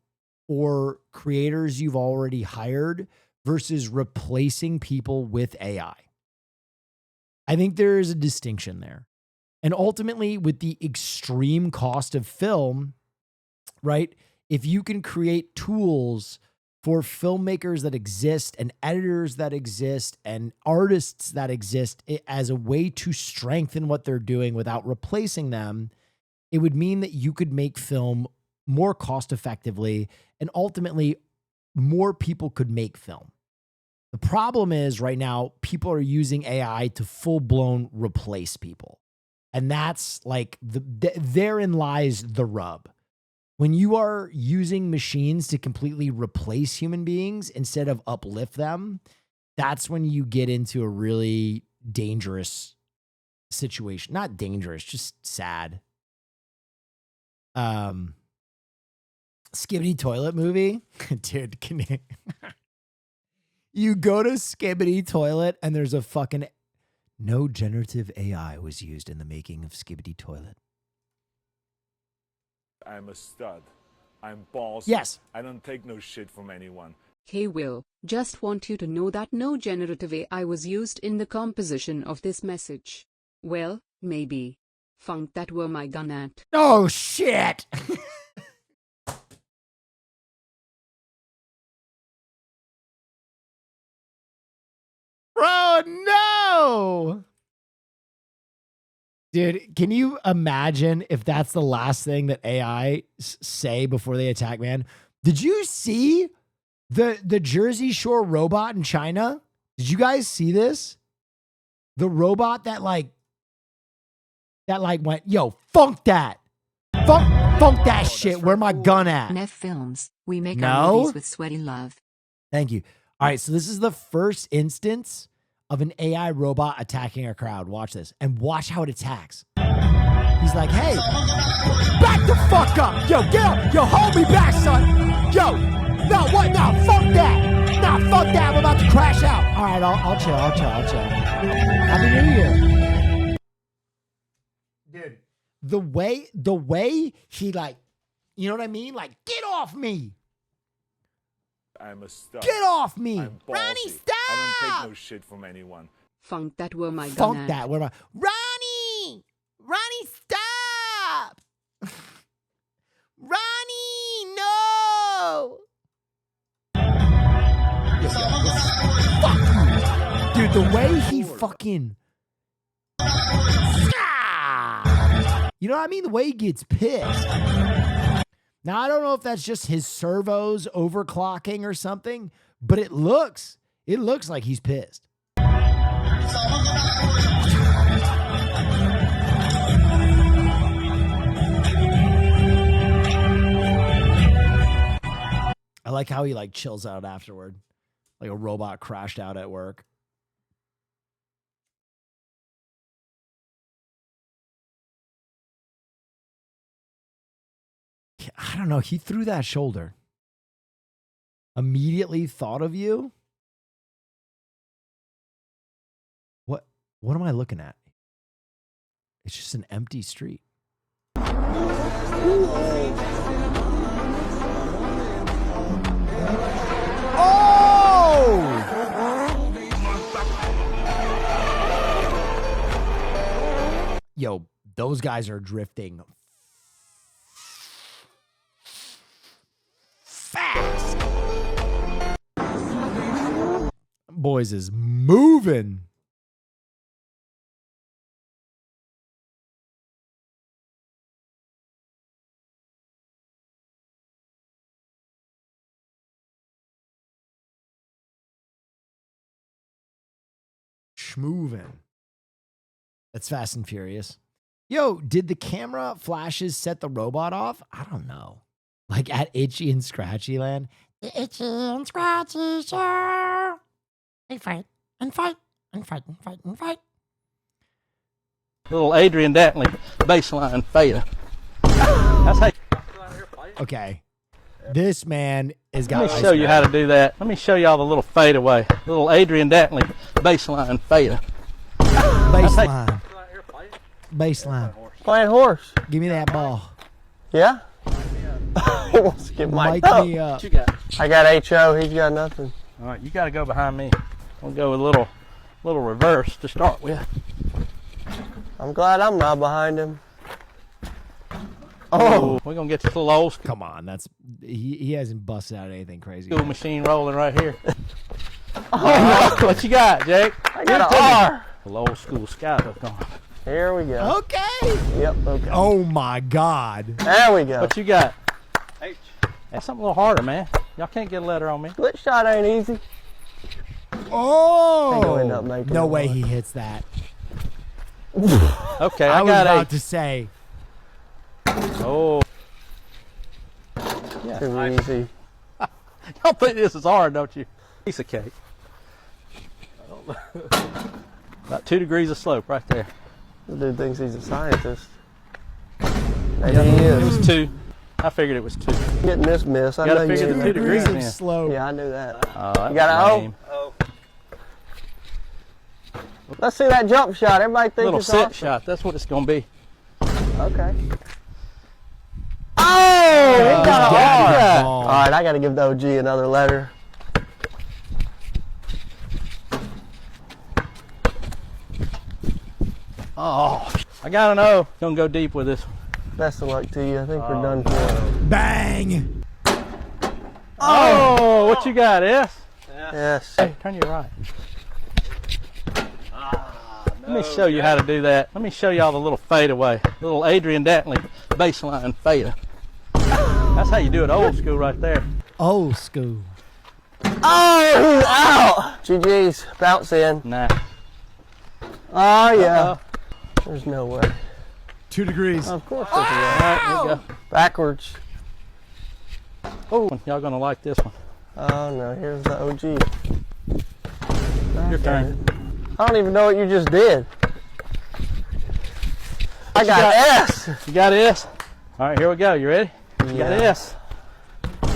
or creators you've already hired versus replacing people with AI. I think there is a distinction there. And ultimately, with the extreme cost of film, right? If you can create tools for filmmakers that exist and editors that exist and artists that exist as a way to strengthen what they're doing without replacing them, it would mean that you could make film more cost effectively and ultimately more people could make film. The problem is right now, people are using AI to full blown replace people. And that's like therein lies the rub. When you are using machines to completely replace human beings instead of uplift them, that's when you get into a really dangerous situation. Not dangerous, just sad. Skibbity Toilet movie? Dude, you go to Skibbity Toilet and there's a fucking no generative AI was used in the making of Skibbity Toilet. I'm a stud. I'm boss. Yes. I don't take no shit from anyone. Hey Will, just want you to know that no generative AI was used in the composition of this message. Well, maybe. Found that were my gun at. Oh, shit. Bro, no. Dude, can you imagine if that's the last thing that AI say before they attack, man? Did you see the Jersey Shore robot in China? Did you guys see this? The robot that like went, yo, funk that. Funk that shit. Where my gun at? Neff Films. We make our movies with sweaty love. Thank you. All right, so this is the first instance of an AI robot attacking a crowd. Watch this. And watch how it attacks. He's like, hey, back the fuck up. Yo, get up. Yo, hold me back, son. Yo, no, what? No, fuck that. Nah, fuck that. I'm about to crash out. All right, I'll chill. Happy New Year. Dude, the way he like, you know what I mean? Like, get off me. I'm a stud. Get off me. Ronnie, stop. I don't take no shit from anyone. Found that were my gun Funk at. that. Where my Ronnie, stop. Ronnie, no. Fuck you. Dude, the way he fucking... You know what I mean? The way he gets pissed. Now, I don't know if that's just his servos overclocking or something, but it looks like he's pissed. I like how he like chills out afterward, like a robot crashed out at work. I don't know. He threw that shoulder. Immediately thought of you. What am I looking at? It's just an empty street. Oh! Yo, those guys are drifting fast. Boys is moving. Schmoving. That's Fast and Furious. Yo, did the camera flashes set the robot off? I don't know. Like at Itchy and Scratchy Land. Itchy and Scratchy show. They fight and fight and fight and fight and fight. Little Adrian Dantley baseline fader. That's how. Okay. This man is got. Let me show you how to do that. Let me show y'all the little fadeaway. Little Adrian Dantley baseline fader. Baseline. Baseline. Playing horse. Give me that ball. Yeah? He wants to get mic'd up. Me up. What you got? I got HO. He's got nothing. All right, you got to go behind me. We'll go with a little reverse to start with. I'm glad I'm not behind him. Oh, we're gonna get this little old school. Come on, that's he hasn't busted out anything crazy. School machine rolling right here. Oh, what you got, Jake? I got an R. A little old school skyhook on. Here we go. Okay. Yep. Okay. Oh my God. There we go. What you got? H. That's something a little harder, man. Y'all can't get a letter on me. Split shot ain't easy. Oh. Ain't gonna end up making no it way work. he hits that. Okay, I I was got about H. to say. Oh. Yeah. Too easy. Y'all think this is hard, don't you? Piece of cake. About 2 degrees of slope right there. The dude thinks he's a scientist. Maybe Yeah, he is. It was 2. I figured it was 2. Getting this miss. I You know gotta you figure ain't the 2 degrees of in. slope. Yeah, I knew that. That You got was an lame. O? Let's see that jump shot. Everybody thinks Little it's sit awesome. shot. That's what it's gonna be. Okay. Oh, he got an R. ball. All right, I got to give the OG another letter. Oh, I gotta know. Gonna go deep with this. Best of luck to you. I think we're done for. Bang! Oh, what you got, S? Yes. Hey, turn your right. Let me show you how to do that. Let me show y'all the little fadeaway. Little Adrian Dantley baseline fade. That's how you do it old school right there. Old school. Oh, ow! GG's. Bounce in. Nah. Oh, yeah. There's no way. 2 degrees. Of course there's a way. All right, there you go. Backwards. Oh, y'all gonna like this one. Oh, no. Here's the OG. Your turn. I don't even know what you just did. I got S. You got S? All right, here we go. You ready? You got S.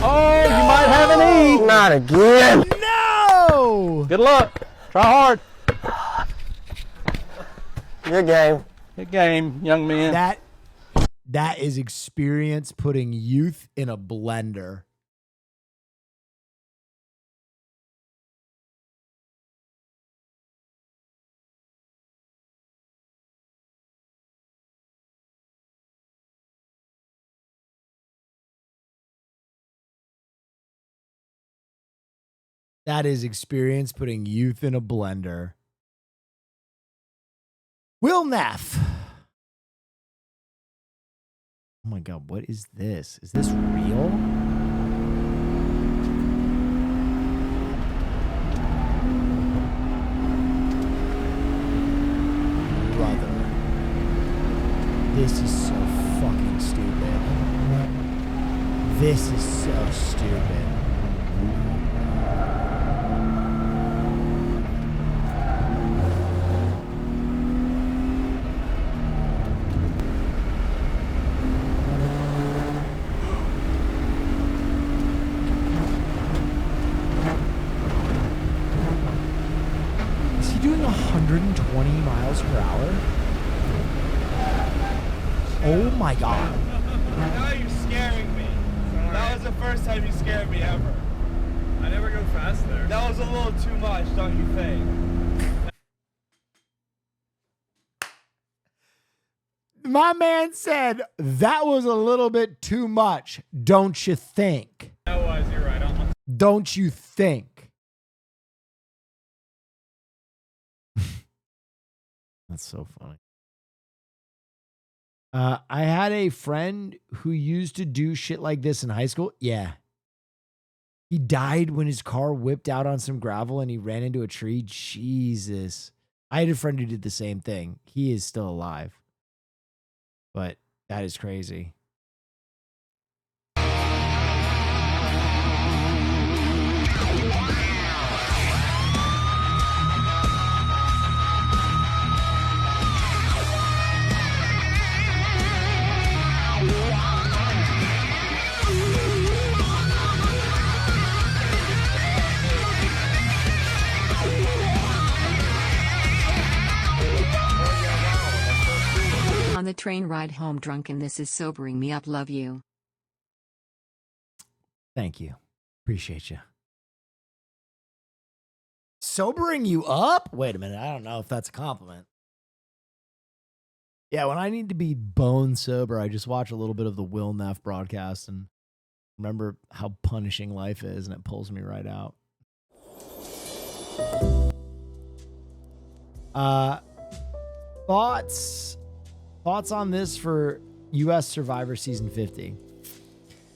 Oh, you might have an E. Not again. No! Good luck. Try hard. Good game. Good game, young men. That is experience putting youth in a blender. That is experience putting youth in a blender. Will Neff. Oh my God, what is this? Is this real? Brother. This is so fucking stupid. This is so stupid. Doing 120 miles per hour? Oh my God. Now you're scaring me. That was the first time you scared me ever. I never go fast there. That was a little too much, don't you think? My man said that was a little bit too much, don't you think? That was, you're right. Don't you think? That's so funny. I had a friend who used to do shit like this in high school. Yeah. He died when his car whipped out on some gravel and he ran into a tree. Jesus. I had a friend who did the same thing. He is still alive. But that is crazy. On the train ride home drunk, and this is sobering me up. Love you. Thank you. Appreciate you. Sobering you up? Wait a minute. I don't know if that's a compliment. Yeah, when I need to be bone sober, I just watch a little bit of the Will Neff broadcast and remember how punishing life is, and it pulls me right out. Thoughts on this for U.S. Survivor Season 50.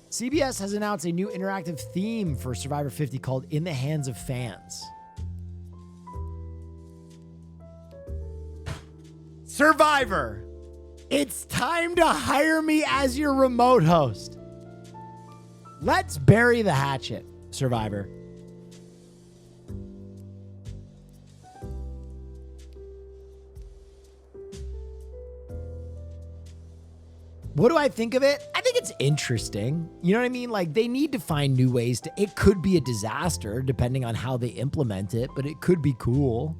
CBS has announced a new interactive theme for Survivor 50 called In the Hands of Fans. Survivor, it's time to hire me as your remote host. Let's bury the hatchet, Survivor. What do I think of it? I think it's interesting. You know what I mean? Like, they need to find new ways to... It could be a disaster depending on how they implement it, but it could be cool.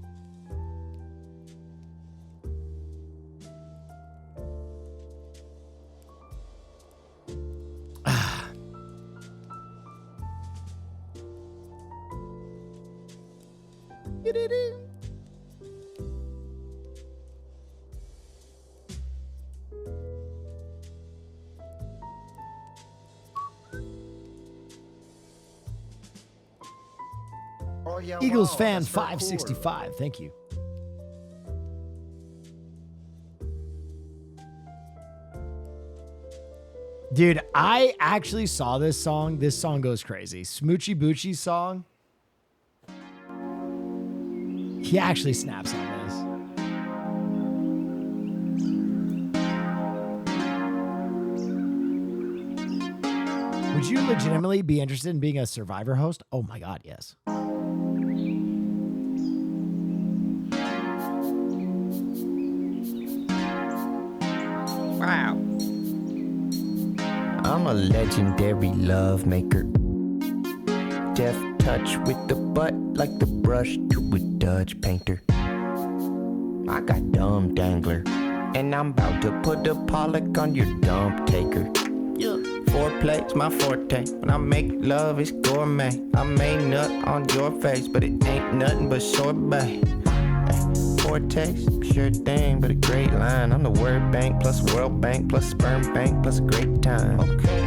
Eagles fan 565. Thank you. Dude, I actually saw this song. This song goes crazy. Smoochy Boochie's song. He actually snaps on this. Would you legitimately be interested in being a Survivor host? Oh my God, yes. Wow. I'm a legendary love maker. Deft touch with the butt like the brush to a Dutch painter. I got dumb dangler, and I'm about to put a Pollock on your dump taker. Foreplay's my forte. When I make love, it's gourmet. I may nut on your face, but it ain't nothing but sorbet. Foretaste, sure thing, but a great line. I'm the word bank plus World Bank plus sperm bank plus a great time. Okay.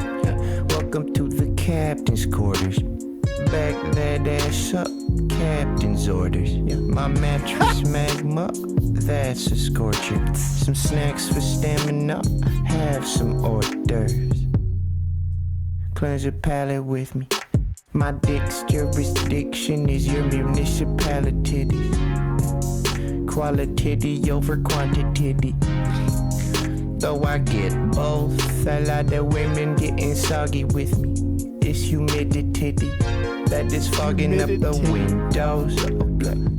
Welcome to the captain's quarters. Back that ass up, captain's orders. My mattress magma, that's a scorcher. Some snacks for stamina, have some hors d'oeuvres. Cleanse your palate with me. My dick's jurisdiction is your municipality. Quality over quantity. Though I get both, a lot of women getting soggy with me. It's humidity that is fogging up the windows.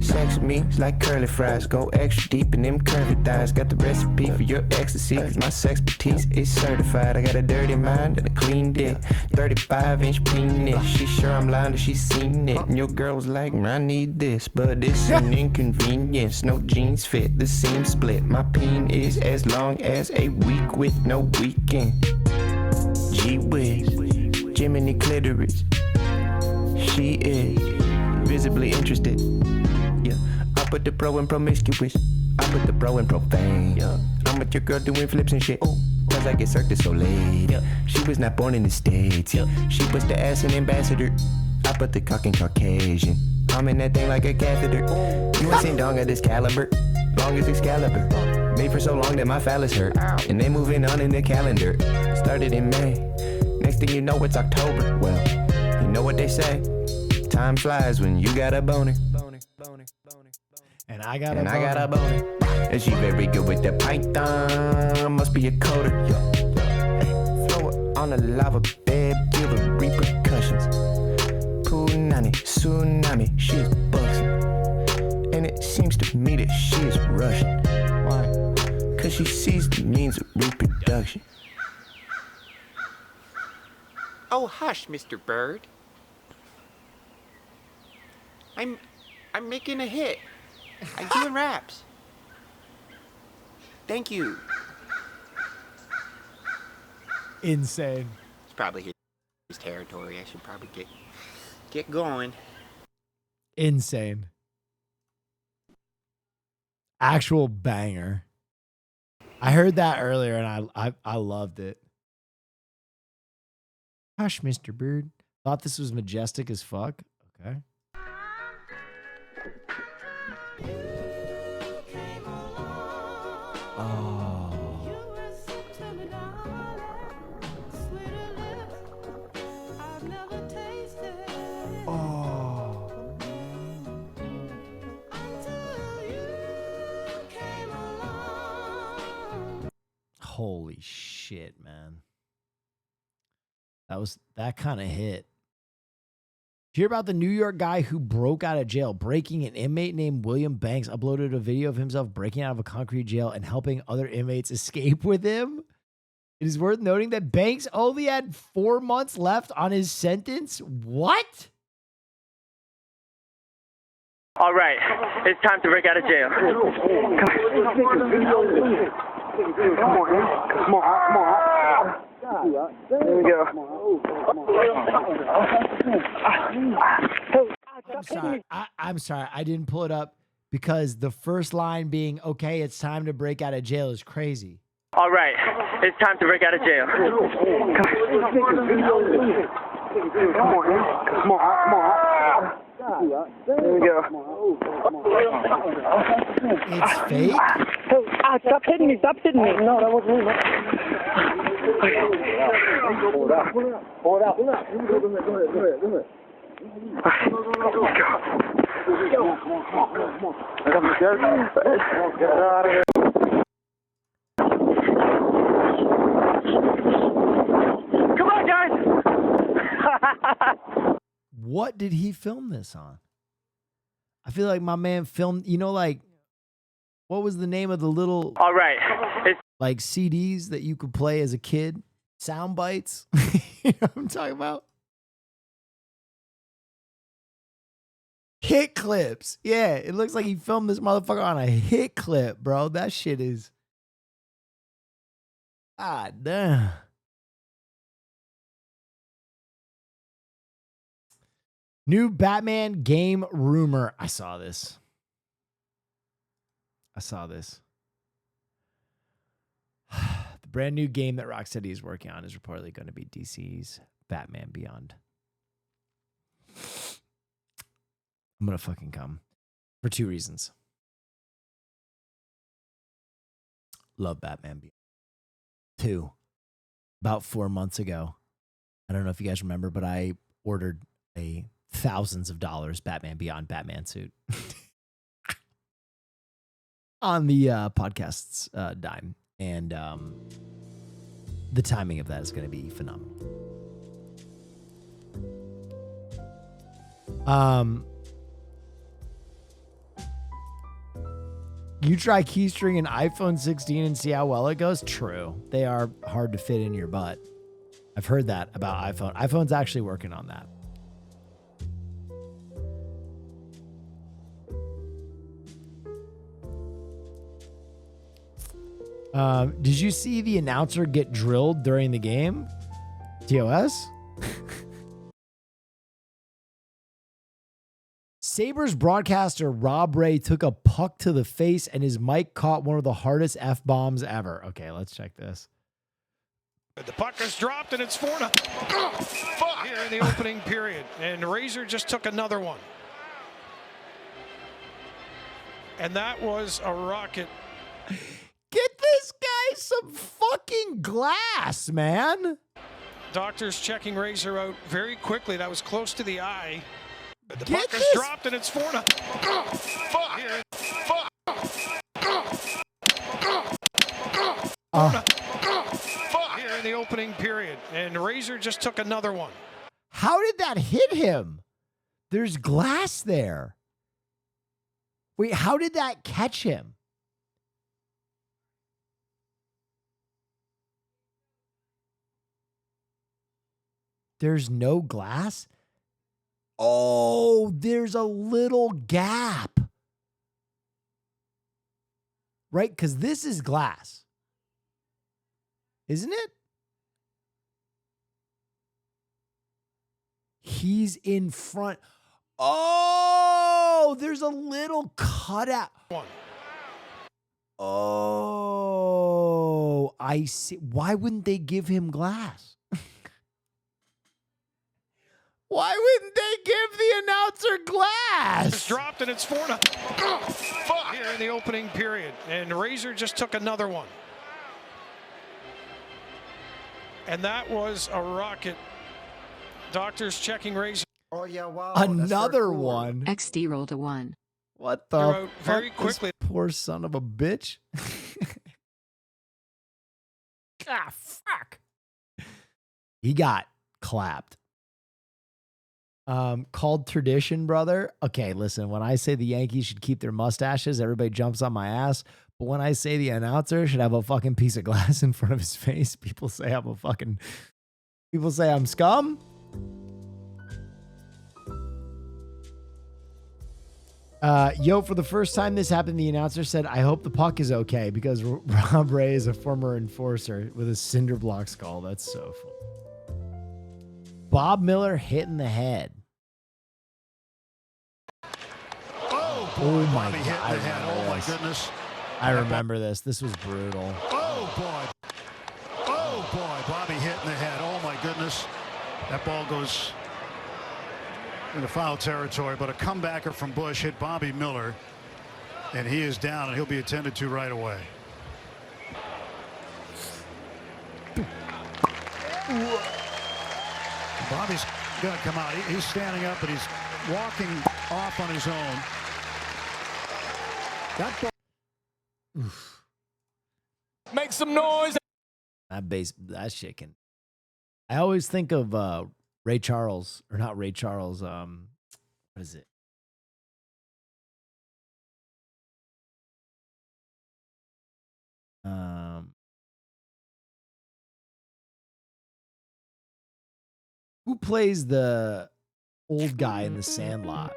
Sex means like curly fries. Go extra deep in them curvy thighs. Got the recipe for your ecstasy, cause my sexpertise is certified. I got a dirty mind and a clean dick. 35-inch penis. She sure I'm lying that she's seen it. And your girl's like, I need this, but it's an inconvenience. No jeans fit, the seam split. My peen is as long as a week with no weekend. Gee whiz, Jiminy clitoris. She is visibly interested. Yeah, I put the pro in promiscuous. I put the pro in profane. Yeah, I'm with your girl doing flips and shit. Cause I get Cirque du Soleil. Yeah, she was not born in the States. Yeah, she was the ass and ambassador. I put the cock in Caucasian. I'm in that thing like a catheter. You ain't seen dong of this caliber. Long as Excalibur. Made for so long that my phallus hurt. And they moving on in the calendar. Started in May. Next thing you know, it's October. Well, you know what they say. Time flies when you got a boner. And I got a boner. And she very good with the python. Must be a coder. Throw her on a lava bed. Give her repercussions. Punani, tsunami. She's busting. And it seems to me that she is Russian. Why? Cause she sees the means of reproduction. Oh, hush, Mr. Bird. I'm making a hit. I'm doing raps. Thank you. Insane. It's probably his territory. I should probably get going. Insane. Actual banger. I heard that earlier and I loved it. Hush, Mr. Bird. Thought this was majestic as fuck. Okay. Oh. Oh. Holy shit, man. That kind of hit. Did you hear about the New York guy who broke out of jail? Breaking an inmate named William Banks uploaded a video of himself breaking out of a concrete jail and helping other inmates escape with him. It is worth noting that Banks only had 4 months left on his sentence. What? All right, it's time to break out of jail. Come on. There we go. I'm sorry. I didn't pull it up because the first line being, okay, it's time to break out of jail is crazy. All right, it's time to break out of jail. Come on. me go. It's fake? Oh, stop hitting me. Stop hitting me. No, that wasn't me. Pull it out. Pull it out. Go ahead. I got my shirt. Get out of here. Come on, guys. What did he film this on? I feel like my man filmed, like, what was the name of the little, all right, like CDs that you could play as a kid? Sound bites? You know what I'm talking about? Hit clips. Yeah, it looks like he filmed this motherfucker on a hit clip, bro. That shit is, damn. New Batman game rumor. I saw this. The brand new game that Rocksteady is working on is reportedly going to be DC's Batman Beyond. I'm going to fucking come for 2 reasons. Love Batman Beyond. 2, about 4 months ago, I don't know if you guys remember, but I ordered a thousands of dollars Batman Beyond Batman suit on the podcast's dime. And the timing of that is going to be phenomenal. You try keystring an iPhone 16 and see how well it goes? True. They are hard to fit in your butt. I've heard that about iPhone. iPhone's actually working on that. Did you see the announcer get drilled during the game? TOS? Sabres broadcaster Rob Ray took a puck to the face and his mic caught one of the hardest F-bombs ever. Okay, let's check this. The puck is dropped and it's 4-0 here in the opening period. And Razor just took another one. And that was a rocket. Get this guy some fucking glass, man. Doctors checking Razor out very quickly. That was close to the eye. The Get puck is dropped and it's 4-0 here. Here in the opening period. And Razor just took another one. How did that hit him? There's glass there. Wait, how did that catch him? There's no glass? Oh, there's a little gap. Right? Because this is glass. Isn't it? He's in front. Oh, there's a little cutout. Oh, I see. Why wouldn't they give him glass? Why wouldn't they give the announcer glass? It's dropped and it's 4-0 here in the opening period. And Razor just took another one. And that was a rocket. Doctors checking Razor. Oh, yeah, wow. Another one. XD rolled a 1. What the out very fuck, quickly. this poor son of a bitch. Ah, fuck. He got clapped. Called tradition, brother. Okay, listen, when I say the Yankees should keep their mustaches, everybody jumps on my ass. But when I say the announcer should have a fucking piece of glass in front of his face, people say I'm scum. Yo, for the first time this happened, the announcer said, I hope the puck is okay, because Rob Ray is a former enforcer with a cinder block skull. That's so funny. Bob Miller hit in the head. Oh my God. Oh my goodness. I remember this. This was brutal. Oh boy. Bobby hit in the head. Oh my goodness. That ball goes. into foul territory, but a comebacker from Bush hit Bobby Miller, and he is down, and he'll be attended to right away. Bobby's going to come out. He's standing up, but he's walking off on his own. That ball. Oof. Make some noise. That shit can. I always think of Ray Charles, or not Ray Charles. What is it? Who plays the old guy in The Sandlot?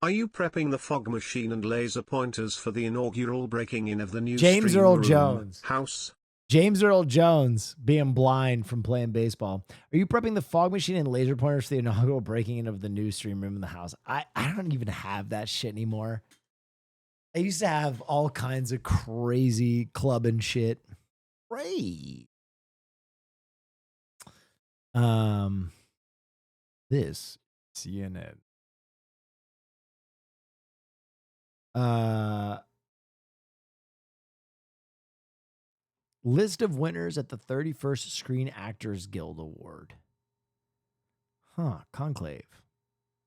Are you prepping the fog machine and laser pointers for the inaugural breaking in of the new James stream Earl room Jones. house? James Earl Jones being blind from playing baseball. Are you prepping the fog machine and laser pointers for the inaugural breaking in of the new stream room in the house? I don't even have that shit anymore. I used to have all kinds of crazy club and shit. Great. This CNN. List of winners at the 31st Screen Actors Guild Award. Conclave.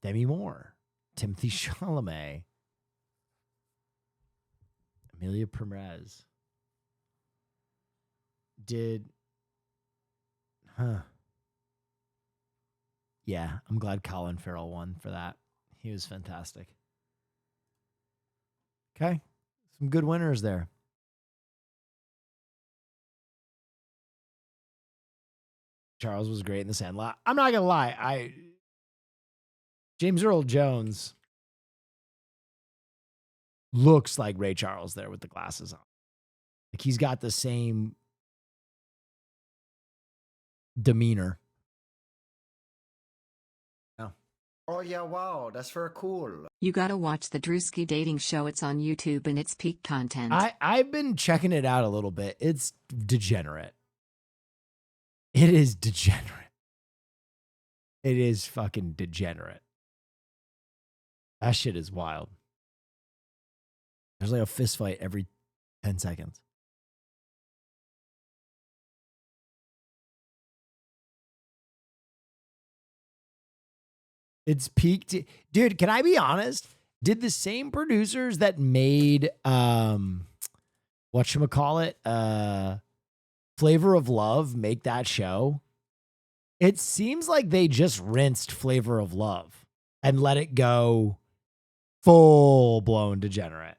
Demi Moore. Timothy Chalamet. Amelia Perez. Yeah, I'm glad Colin Farrell won for that. He was fantastic. Okay. Some good winners there. Charles was great in The Sandlot. I'm not going to lie. James Earl Jones looks like Ray Charles there with the glasses on. Like he's got the same demeanor. Oh, yeah, wow. That's very cool. You gotta watch the Drewski dating show. It's on YouTube and it's peak content. I've been checking it out a little bit. It's degenerate. It is degenerate. It is fucking degenerate. That shit is wild. There's like a fist fight every 10 seconds. It's peaked. Dude, can I be honest? Did the same producers that made whatchamacallit, Flavor of Love make that show? It seems like they just rinsed Flavor of Love and let it go full-blown degenerate.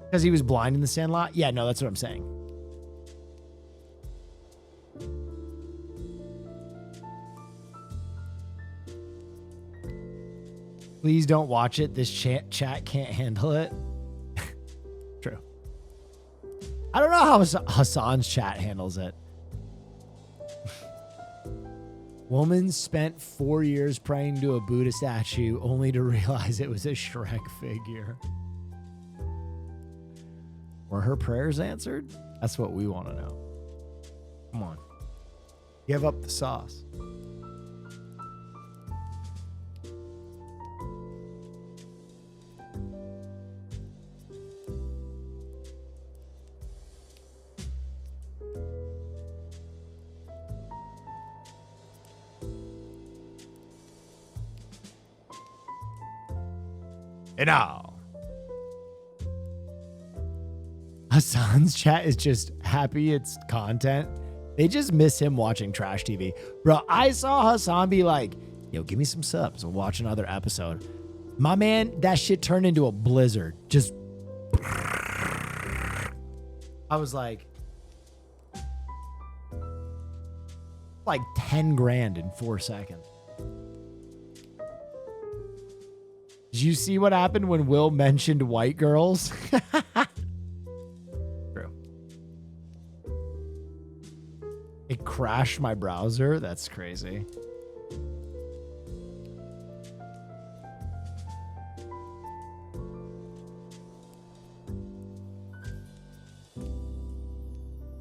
Because he was blind in The Sandlot? Yeah, no, that's what I'm saying. Please don't watch it. This chat can't handle it. True. I don't know how Hassan's chat handles it. Woman spent 4 years praying to a Buddha statue only to realize it was a Shrek figure. Were her prayers answered? That's what we want to know. Come on. Give up the sauce. And now, Hassan's chat is just happy it's content. They just miss him watching trash TV. Bro, I saw Hassan be like, yo, give me some subs. We'll watch another episode. My man, that shit turned into a blizzard. Just. I was like 10 grand in 4 seconds. Did you see what happened when Will mentioned white girls? True. It crashed my browser? That's crazy.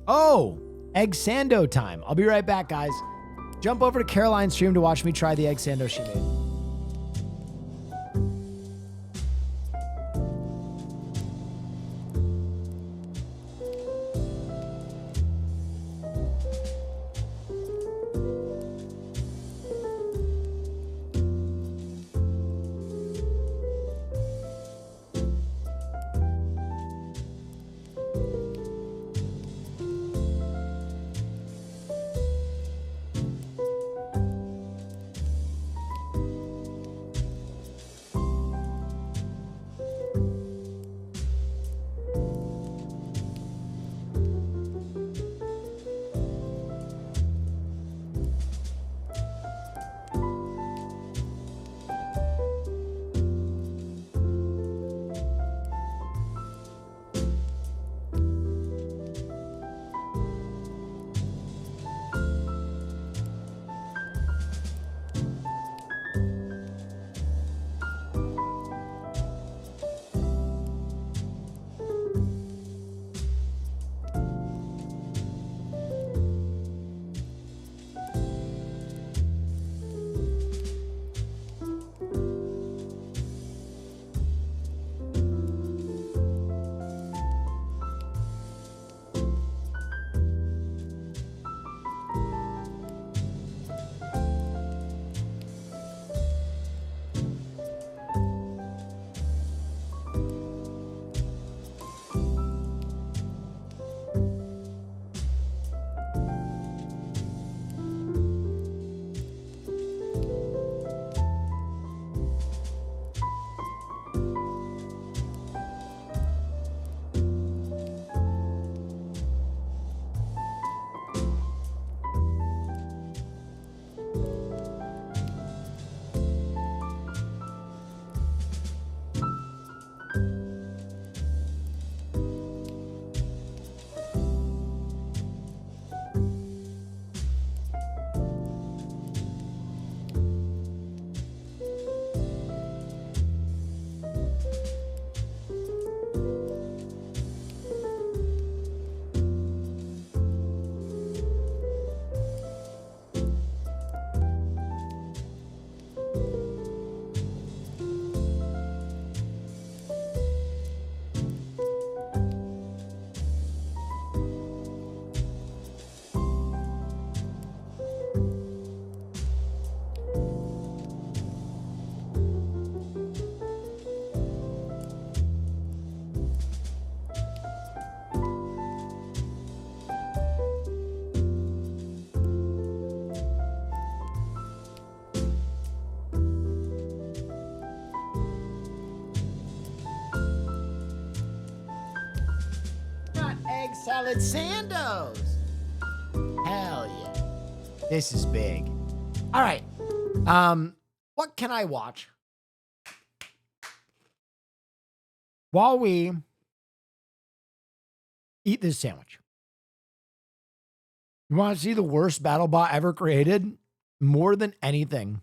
Oh, egg sando time. I'll be right back, guys. Jump over to Caroline's stream to watch me try the egg sando she made. Salad Sandos. Hell yeah. This is big. All right. What can I watch while we eat this sandwich? You want to see the worst BattleBot ever created? More than anything.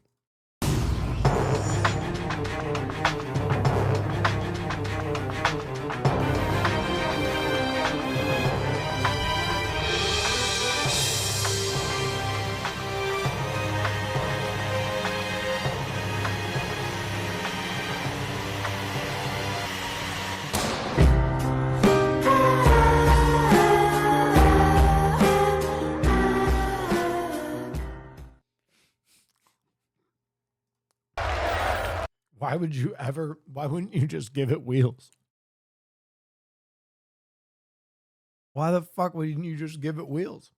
Why wouldn't you just give it wheels? Why the fuck wouldn't you just give it wheels?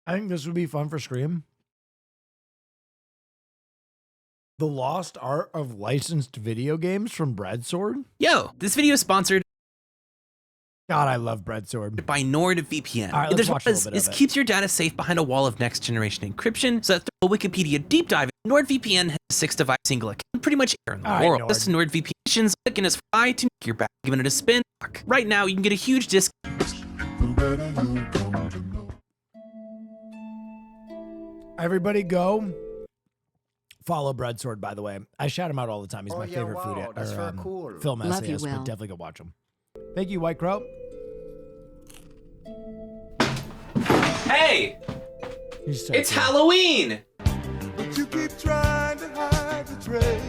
I think this would be fun for Scream. The Lost Art of Licensed Video Games from Breadsword. Yo, this video is sponsored. God, I love Breadsword. By NordVPN. All right, let's watch a little bit of it. Keeps your data safe behind a wall of next generation encryption. So that through a Wikipedia deep dive, NordVPN has a 6-device single account pretty much anywhere in the world. This is NordVPN's click in his eye to your back, giving it a spin. Right now, you can get a huge discount. Everybody go Follow Breadsword, by the way. I shout him out all the time. He's my favorite food that's very cool. film Love you, essayist, but Will. definitely go watch him. Thank you, White Crow. Hey! So it's cool. Halloween! But you keep trying to hide the trace.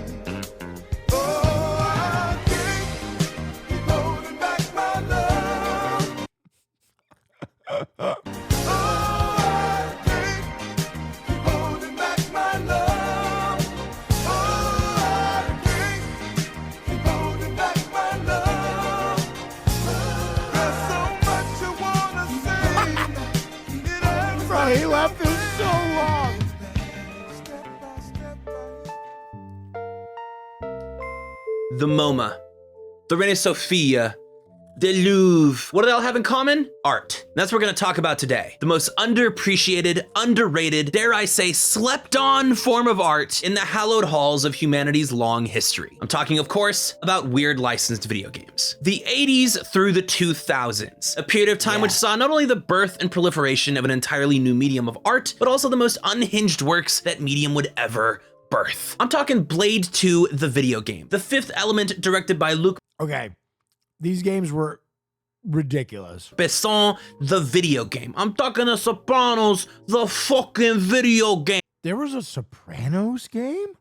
Oh, I can't keep holding back my love. Oh, I can't keep holding back my love. Oh, I can't keep holding back my love. There's so much you wanna say. Bro, he left this so long. The MoMA, the Reina Sofia, the Louvre. What do they all have in common? Art. That's what we're gonna talk about today. The most underappreciated, underrated, dare I say, slept on form of art in the hallowed halls of humanity's long history. I'm talking, of course, about weird licensed video games. The 80s through the 2000s, a period of time which saw not only the birth and proliferation of an entirely new medium of art, but also the most unhinged works that medium would ever birth. I'm talking Blade 2, the video game. The Fifth Element, directed by Luc. Okay, these games were ridiculous. Besson, the video game. I'm talking the Sopranos, the fucking video game. There was a Sopranos game?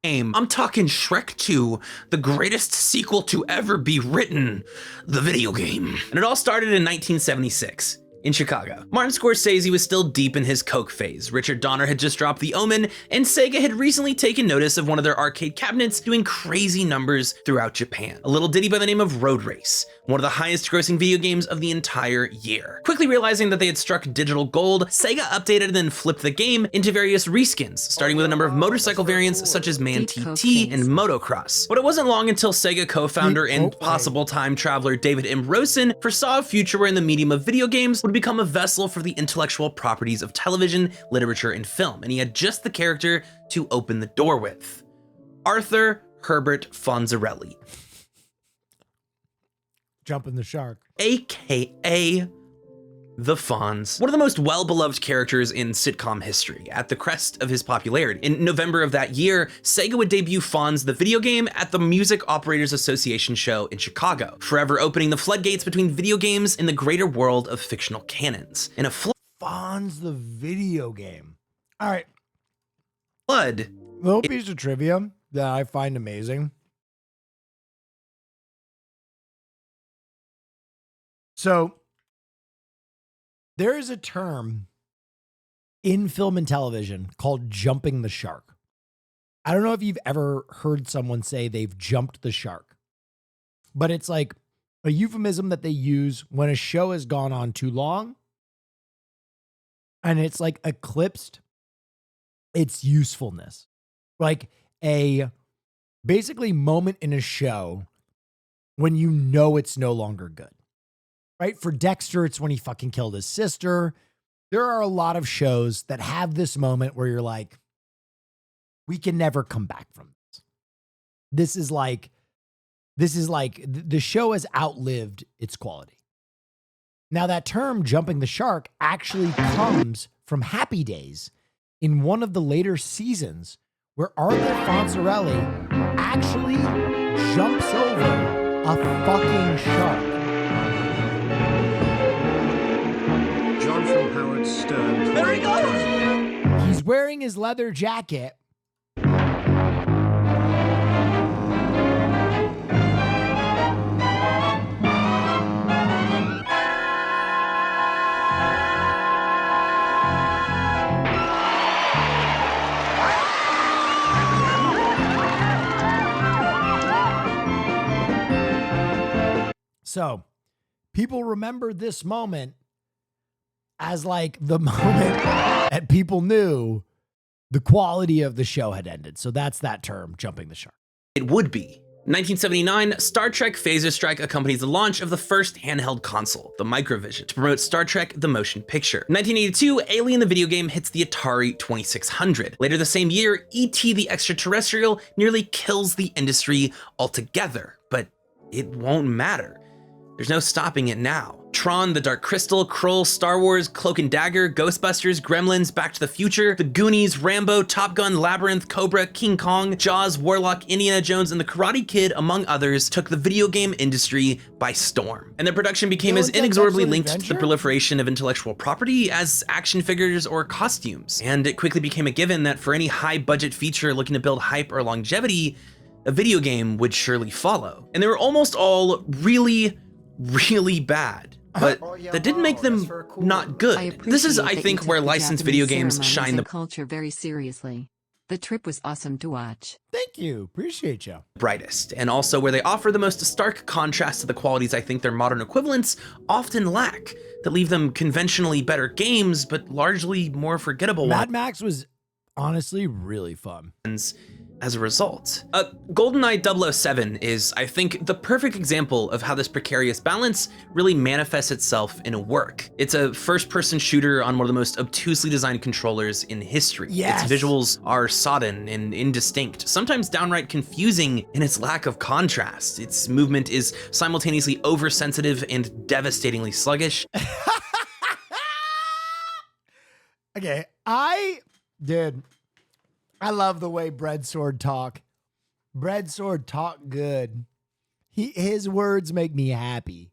I'm talking Shrek 2, the greatest sequel to ever be written, the video game. And it all started in 1976. In Chicago. Martin Scorsese was still deep in his coke phase. Richard Donner had just dropped The Omen, and Sega had recently taken notice of one of their arcade cabinets doing crazy numbers throughout Japan. A little ditty by the name of Road Race, one of the highest grossing video games of the entire year. Quickly realizing that they had struck digital gold, Sega updated and then flipped the game into various reskins, starting with a number of motorcycle variants such as Man TT and Motocross. But it wasn't long until Sega co-founder and possible time traveler David M. Rosen foresaw a future wherein the medium of video games would become a vessel for the intellectual properties of television, literature, and film, and he had just the character to open the door with. Arthur Herbert Fonzarelli. Jumping the Shark. AKA the Fonz, one of the most well-beloved characters in sitcom history, at the crest of his popularity. In November of that year, Sega would debut Fonz the video game at the Music Operators Association show in Chicago, forever opening the floodgates between video games and the greater world of fictional canons. In a Fonz the video game. All right. Flood. Little piece of trivia that I find amazing. So, there is a term in film and television called jumping the shark. I don't know if you've ever heard someone say they've jumped the shark, but it's like a euphemism that they use when a show has gone on too long and it's like eclipsed its usefulness. Like a basically moment in a show when you know it's no longer good. Right? For Dexter, it's when he fucking killed his sister. There are a lot of shows that have this moment where you're like, we can never come back from this. This is like the show has outlived its quality. Now that term, jumping the shark, actually comes from Happy Days in one of the later seasons where Arthur Fonzarelli actually jumps over a fucking shark. John from Howard Stern. There he goes! He's wearing his leather jacket. So, people remember this moment as like the moment that people knew the quality of the show had ended. So that's that term, jumping the shark. It would be. 1979, Star Trek Phaser Strike accompanies the launch of the first handheld console, the Microvision, to promote Star Trek the Motion Picture. 1982, Alien the video game hits the Atari 2600. Later the same year, E.T. the Extraterrestrial nearly kills the industry altogether, but it won't matter. There's no stopping it now. Tron, The Dark Crystal, Krull, Star Wars, Cloak and Dagger, Ghostbusters, Gremlins, Back to the Future, The Goonies, Rambo, Top Gun, Labyrinth, Cobra, King Kong, Jaws, Warlock, Indiana Jones, and The Karate Kid, among others, took the video game industry by storm. And their production became as inexorably linked to the proliferation of intellectual property as action figures or costumes. And it quickly became a given that for any high-budget feature looking to build hype or longevity, a video game would surely follow. And they were almost all really, really bad. But that didn't make them not good. This is, I think, where licensed video games shine the culture very seriously. The trip was awesome to watch. Thank you. Appreciate you. Brightest, and also where they offer the most stark contrast to the qualities I think their modern equivalents often lack, that leave them conventionally better games, but largely more forgettable Mad Max was honestly really fun. As a result. GoldenEye 007 is, I think, the perfect example of how this precarious balance really manifests itself in a work. It's a first-person shooter on one of the most obtusely designed controllers in history. Yes. Its visuals are sodden and indistinct, sometimes downright confusing in its lack of contrast. Its movement is simultaneously oversensitive and devastatingly sluggish. Okay, I love the way Breadsword talk. Breadsword talk good. His words make me happy.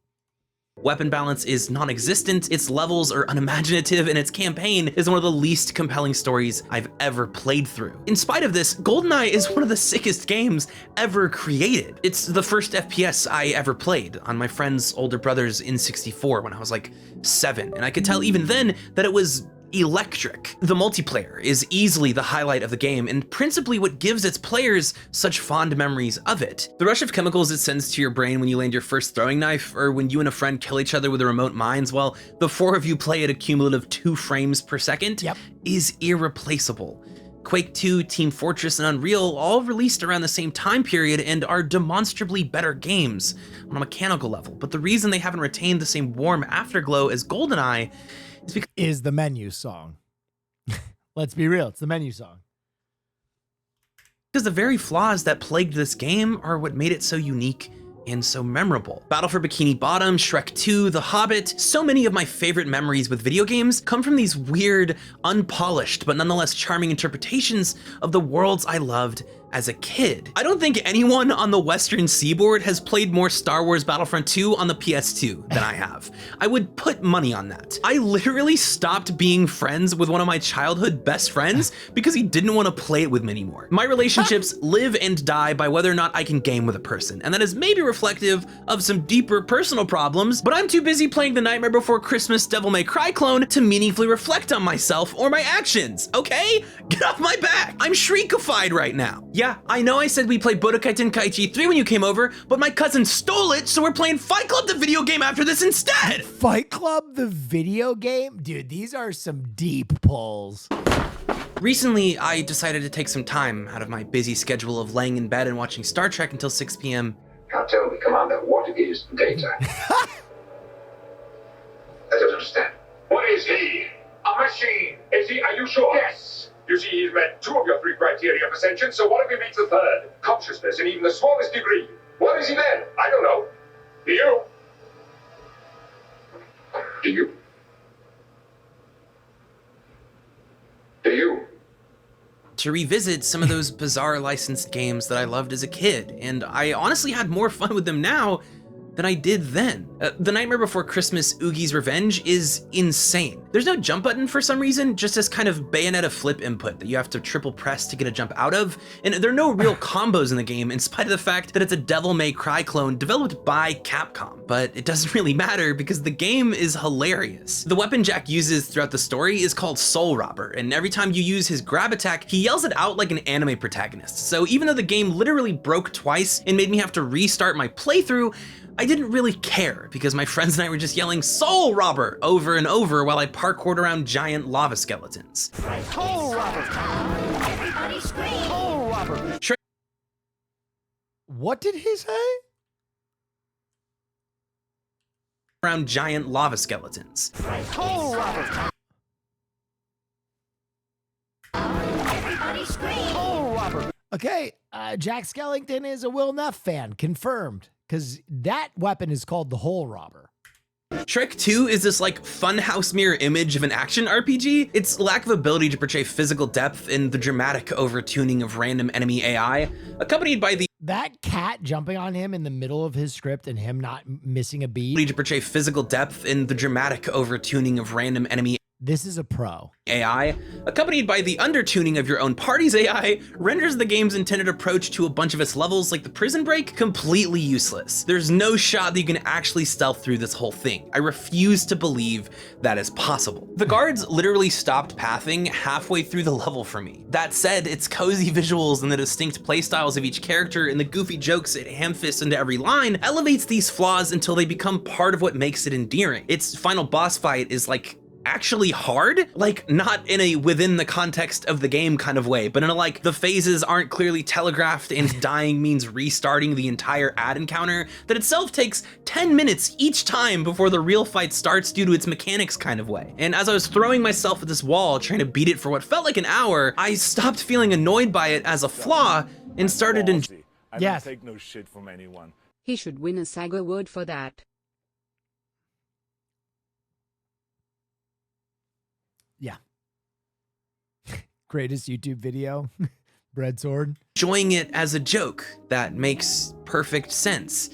Weapon balance is non-existent, its levels are unimaginative, and its campaign is one of the least compelling stories I've ever played through. In spite of this, GoldenEye is one of the sickest games ever created. It's the first FPS I ever played on my friend's older brother's N64 when I was like 7, and I could tell even then that it was electric. The multiplayer is easily the highlight of the game and principally what gives its players such fond memories of it. The rush of chemicals it sends to your brain when you land your first throwing knife, or when you and a friend kill each other with a remote mines while the 4 of you play at a cumulative 2 frames per second, is irreplaceable. Quake 2, Team Fortress, and Unreal all released around the same time period and are demonstrably better games on a mechanical level, but the reason they haven't retained the same warm afterglow as GoldenEye is the menu song. Let's be real, it's the menu song. Because the very flaws that plagued this game are what made it so unique and so memorable. Battle for Bikini Bottom, Shrek 2, The Hobbit, so many of my favorite memories with video games come from these weird, unpolished, but nonetheless charming interpretations of the worlds I loved as a kid. I don't think anyone on the Western Seaboard has played more Star Wars Battlefront 2 on the PS2 than I have. I would put money on that. I literally stopped being friends with one of my childhood best friends because he didn't want to play it with me anymore. My relationships live and die by whether or not I can game with a person, and that is maybe reflective of some deeper personal problems, but I'm too busy playing the Nightmare Before Christmas Devil May Cry clone to meaningfully reflect on myself or my actions, okay? Get off my back! I'm shriekified right now. Yeah, I know I said we played Budokai Tenkaichi 3 when you came over, but my cousin stole it, so we're playing Fight Club the video game after this instead! Fight Club the video game? Dude, these are some deep pulls. Recently, I decided to take some time out of my busy schedule of laying in bed and watching Star Trek until 6 p.m. Now tell me, Commander, what is data? I don't understand. What is he? A machine. Is he? Are you sure? Yes. You see, he's met 2 of your 3 criteria of ascension, so what if he meets the 3rd? Consciousness in even the smallest degree. What is he then? I don't know. Do you? Do you? Do you? To revisit some of those bizarre licensed games that I loved as a kid, and I honestly had more fun with them now than I did then. The Nightmare Before Christmas Oogie's Revenge is insane. There's no jump button for some reason, just this kind of Bayonetta flip input that you have to triple press to get a jump out of, and there are no real combos in the game in spite of the fact that it's a Devil May Cry clone developed by Capcom, but it doesn't really matter because the game is hilarious. The weapon Jack uses throughout the story is called Soul Robber, and every time you use his grab attack, he yells it out like an anime protagonist. So even though the game literally broke twice and made me have to restart my playthrough, I didn't really care because my friends and I were just yelling Soul Robber over and over while I parkoured around giant lava skeletons. Soul Robber! Everybody scream! Soul Robber! What did he say? Around giant lava skeletons. Soul Robber! Everybody scream! Soul Robber! Okay, Jack Skellington is a Will Neff fan, confirmed. because that weapon is called the hole robber. Shrek 2 is this like funhouse mirror image of an action RPG. Its lack of ability to portray physical depth and the dramatic overtuning of random enemy AI, accompanied by the that cat jumping on him in the middle of his script and him not missing a beat. To portray physical depth and the dramatic overtuning of random enemy This is a pro. AI, accompanied by the undertuning of your own party's AI, renders the game's intended approach to a bunch of its levels, like the prison break, completely useless. There's no shot that you can actually stealth through this whole thing. I refuse to believe that is possible. The guards literally stopped pathing halfway through the level for me. That said, its cozy visuals and the distinct playstyles of each character and the goofy jokes it ham-fists into every line elevates these flaws until they become part of what makes it endearing. Its final boss fight is like actually hard, like not in a within the context of the game kind of way, but in a like the phases aren't clearly telegraphed and dying means restarting the entire ad encounter that itself takes 10 minutes each time before the real fight starts due to its mechanics kind of way. And as I was throwing myself at this wall trying to beat it for what felt like an hour, I stopped feeling annoyed by it as a flaw and started enjoying. I don't take no shit from anyone. He should win a SAG award for that. Yeah. Greatest YouTube video, Breadsword. Enjoying it as a joke that makes perfect sense.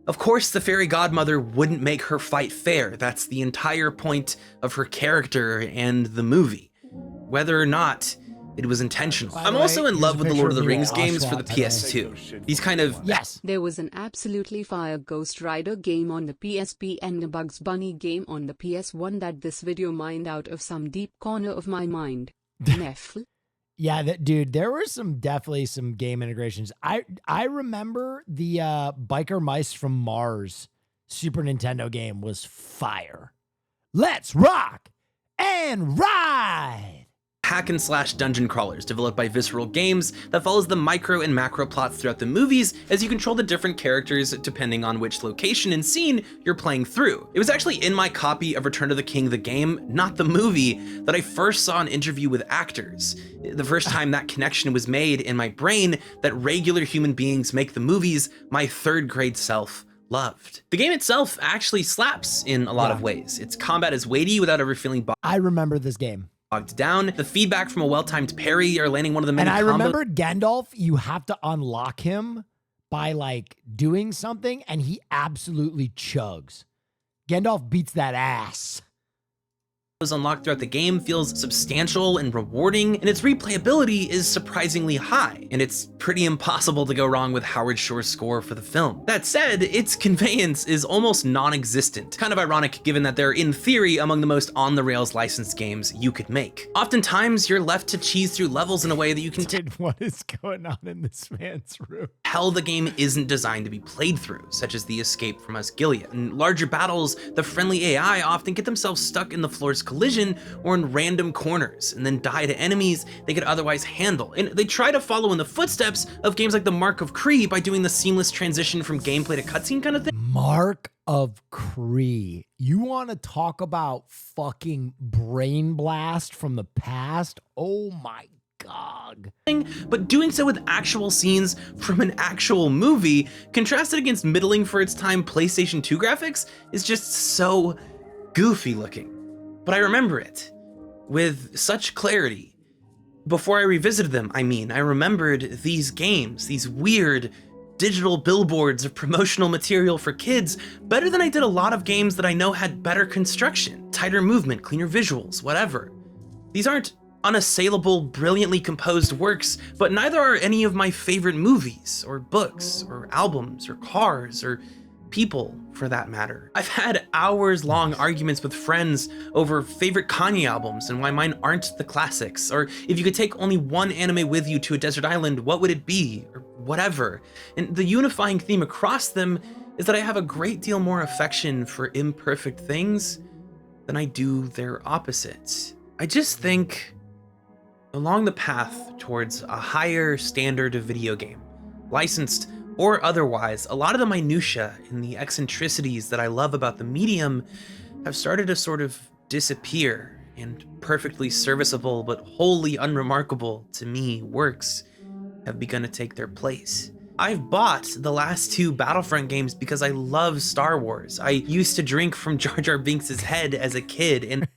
Of course, the fairy godmother wouldn't make her fight fair. That's the entire point of her character and the movie, whether or not it was intentional. I'm also in love with the Lord of the Rings games for the PS2. These kind of... Yes. There was an absolutely fire Ghost Rider game on the PSP and a Bugs Bunny game on the PS1 that this video mined out of some deep corner of my mind. Neff. Yeah, dude, there were definitely some game integrations. I remember the Biker Mice from Mars Super Nintendo game was fire. Let's rock and ride! Hack and slash dungeon crawlers developed by Visceral Games that follows the micro and macro plots throughout the movies as you control the different characters depending on which location and scene you're playing through. It was actually in my copy of Return of the King the game, not the movie, that I first saw an interview with actors. The first time that connection was made in my brain that regular human beings make the movies my third grade self loved. The game itself actually slaps in a lot of ways. Its combat is weighty without ever feeling I remember this game. Bogged down. The feedback from a well-timed parry or landing one of the many And I remember Gandalf, you have to unlock him by like doing something and he absolutely chugs. Gandalf beats that ass. Unlocked throughout the game feels substantial and rewarding, and its replayability is surprisingly high, and it's pretty impossible to go wrong with Howard Shore's score for the film. That said, its conveyance is almost non-existent, kind of ironic given that they're in theory among the most on-the-rails licensed games you could make. Oftentimes, you're left to cheese through levels in a way that you can what is going on in this man's room? Hell, the game isn't designed to be played through, such as the escape from Osgiliath. In larger battles, the friendly AI often get themselves stuck in the floor's collision or in random corners and then die to enemies they could otherwise handle. And they try to follow in the footsteps of games like the Mark of Kree by doing the seamless transition from gameplay to cutscene kind of thing. Mark of Kree. You want to talk about fucking brain blast from the past? Oh my God. But doing so with actual scenes from an actual movie, contrasted against middling for its time PlayStation 2 graphics, is just so goofy looking. But I remember it with such clarity. Before I revisited them, I remembered these games, these weird digital billboards of promotional material for kids, better than I did a lot of games that I know had better construction, tighter movement, cleaner visuals, whatever. These aren't unassailable, brilliantly composed works, but neither are any of my favorite movies, or books, or albums, or cars, or people, for that matter. I've had hours-long arguments with friends over favorite Kanye albums and why mine aren't the classics, or if you could take only one anime with you to a desert island, what would it be, or whatever. And the unifying theme across them is that I have a great deal more affection for imperfect things than I do their opposites. I just think along the path towards a higher standard of video game, licensed or otherwise, a lot of the minutia and the eccentricities that I love about the medium have started to sort of disappear, and perfectly serviceable but wholly unremarkable to me works have begun to take their place. I've bought the last 2 Battlefront games because I love Star Wars. I used to drink from Jar Jar Binks' head as a kid, and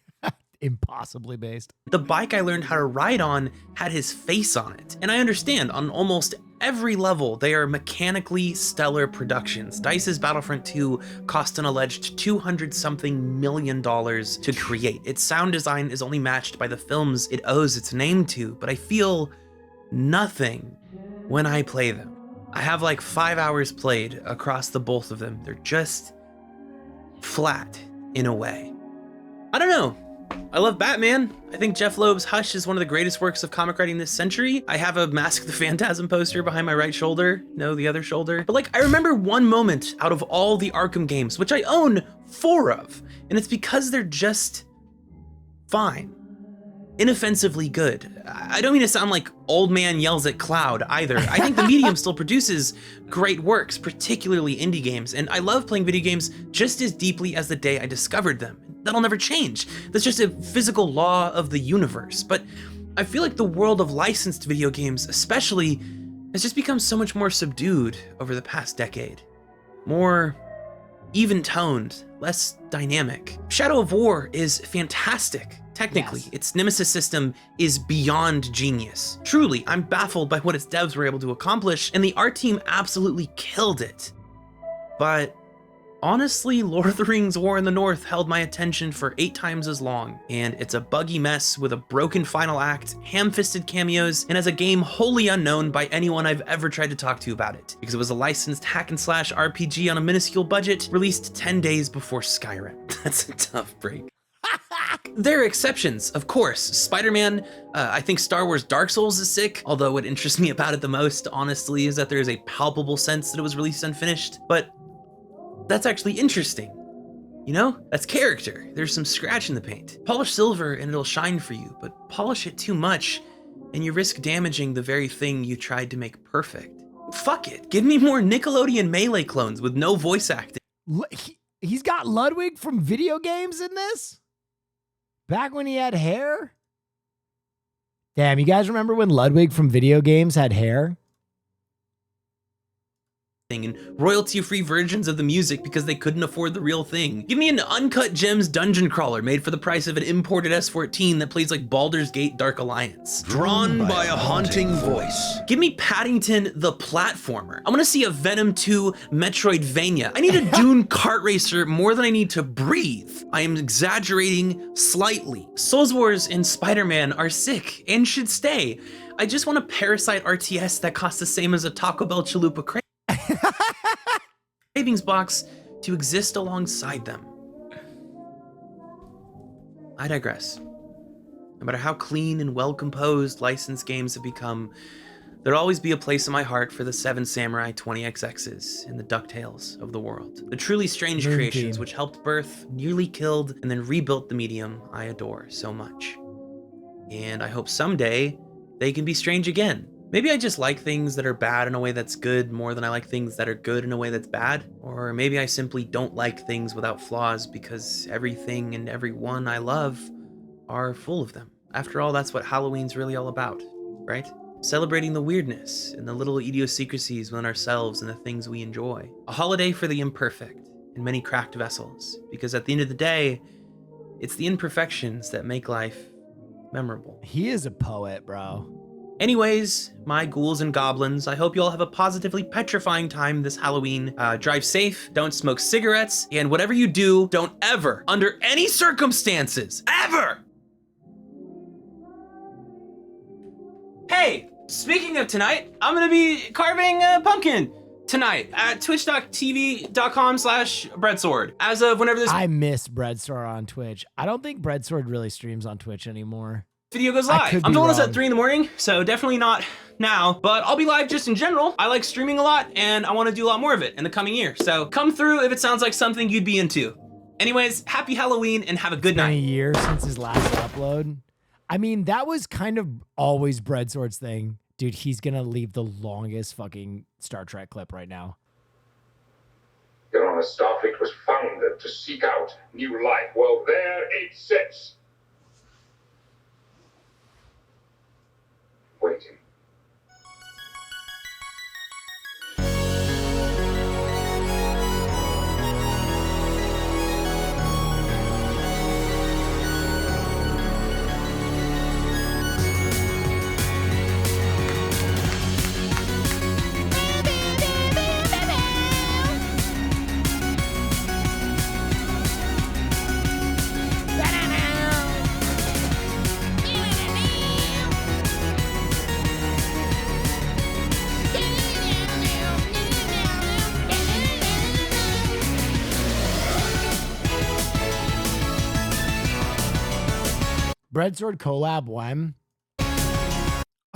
impossibly based. The bike I learned how to ride on had his face on it. And I understand, on almost every level, they are mechanically stellar productions. DICE's Battlefront 2 cost an alleged $200-something million to create. Its sound design is only matched by the films it owes its name to, but I feel nothing when I play them. I have like 5 hours played across the both of them. They're just flat in a way. I don't know. I love Batman. I think Jeff Loeb's Hush is one of the greatest works of comic writing this century. I have a Mask the Phantasm poster behind my right shoulder. No, the other shoulder. But like, I remember one moment out of all the Arkham games, which I own 4 of, and it's because they're just fine. Inoffensively good. I don't mean to sound like old man yells at cloud either. I think the medium still produces great works, particularly indie games, and I love playing video games just as deeply as the day I discovered them. That'll never change. That's just a physical law of the universe. But I feel like the world of licensed video games especially has just become so much more subdued over the past decade. More even-toned, less dynamic. Shadow of War is fantastic. Technically, yes. Its Nemesis system is beyond genius. Truly, I'm baffled by what its devs were able to accomplish, and the art team absolutely killed it. But honestly, Lord of the Rings War in the North held my attention for 8 times as long, and it's a buggy mess with a broken final act, ham-fisted cameos, and as a game wholly unknown by anyone I've ever tried to talk to about it, because it was a licensed hack-and-slash RPG on a minuscule budget, released 10 days before Skyrim. That's a tough break. There are exceptions, of course. Spider-Man, I think Star Wars Dark Souls is sick, although what interests me about it the most, honestly, is that there is a palpable sense that it was released unfinished, but that's actually interesting. You know, that's character. There's some scratch in the paint. Polish silver and it'll shine for you, but polish it too much and you risk damaging the very thing you tried to make perfect. Fuck it, give me more Nickelodeon Melee clones with no voice acting. He's got Ludwig from video games in this? Back when he had hair? Damn, you guys remember when Ludwig from video games had hair? And royalty-free versions of the music because they couldn't afford the real thing. Give me an Uncut Gems dungeon crawler made for the price of an imported S14 that plays like Baldur's Gate Dark Alliance. Drawn by a haunting voice. Give me Paddington the platformer. I want to see a Venom 2 Metroidvania. I need a Dune kart racer more than I need to breathe. I am exaggerating slightly. Souls Wars and Spider-Man are sick and should stay. I just want a Parasite RTS that costs the same as a Taco Bell Chalupa crate. Cravings box to exist alongside them. I digress. No matter how clean and well-composed licensed games have become, there'll always be a place in my heart for the 7 Samurai 20XXs and the DuckTales of the world. The truly strange creations which helped birth, nearly killed, and then rebuilt the medium I adore so much. And I hope someday they can be strange again. Maybe I just like things that are bad in a way that's good more than I like things that are good in a way that's bad. Or maybe I simply don't like things without flaws because everything and everyone I love are full of them. After all, that's what Halloween's really all about, right? Celebrating the weirdness and the little idiosyncrasies within ourselves and the things we enjoy. A holiday for the imperfect and many cracked vessels, because at the end of the day, it's the imperfections that make life memorable. He is a poet, bro. Anyways, my ghouls and goblins, I hope you all have a positively petrifying time this Halloween. Drive safe, don't smoke cigarettes, and whatever you do, don't ever, under any circumstances, ever! Hey, speaking of tonight, I'm gonna be carving a pumpkin tonight at twitch.tv.com/Breadsword. As of whenever this I miss Breadsword on Twitch. I don't think Breadsword really streams on Twitch anymore. Video goes live. I'm doing this at 3 in the morning, so definitely not now, but I'll be live just in general. I like streaming a lot and I want to do a lot more of it in the coming year. So come through if it sounds like something you'd be into. Anyways, happy Halloween and have a good night. It's been a year since his last upload. I mean, that was kind of always Breadsword's thing. Dude, he's gonna leave the longest fucking Star Trek clip right now. Your Honor, Starfleet was founded to seek out new life. Well, there it sits. Waiting. Breadsword collab when?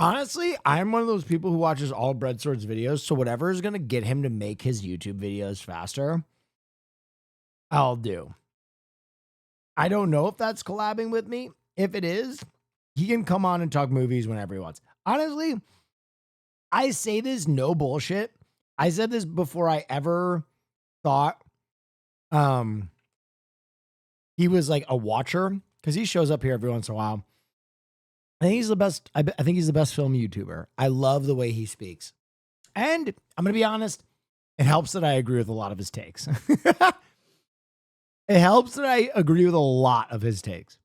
Honestly, I'm one of those people who watches all Breadsword's videos, so whatever is going to get him to make his YouTube videos faster, I'll do. I don't know if that's collabing with me. If it is, he can come on and talk movies whenever he wants. Honestly, I say this no bullshit. I said this before I ever thought he was like a watcher, because he shows up here every once in a while. I think he's the best. I think he's the best film YouTuber. I love the way he speaks. And I'm going to be honest, it helps that I agree with a lot of his takes. It helps that I agree with a lot of his takes.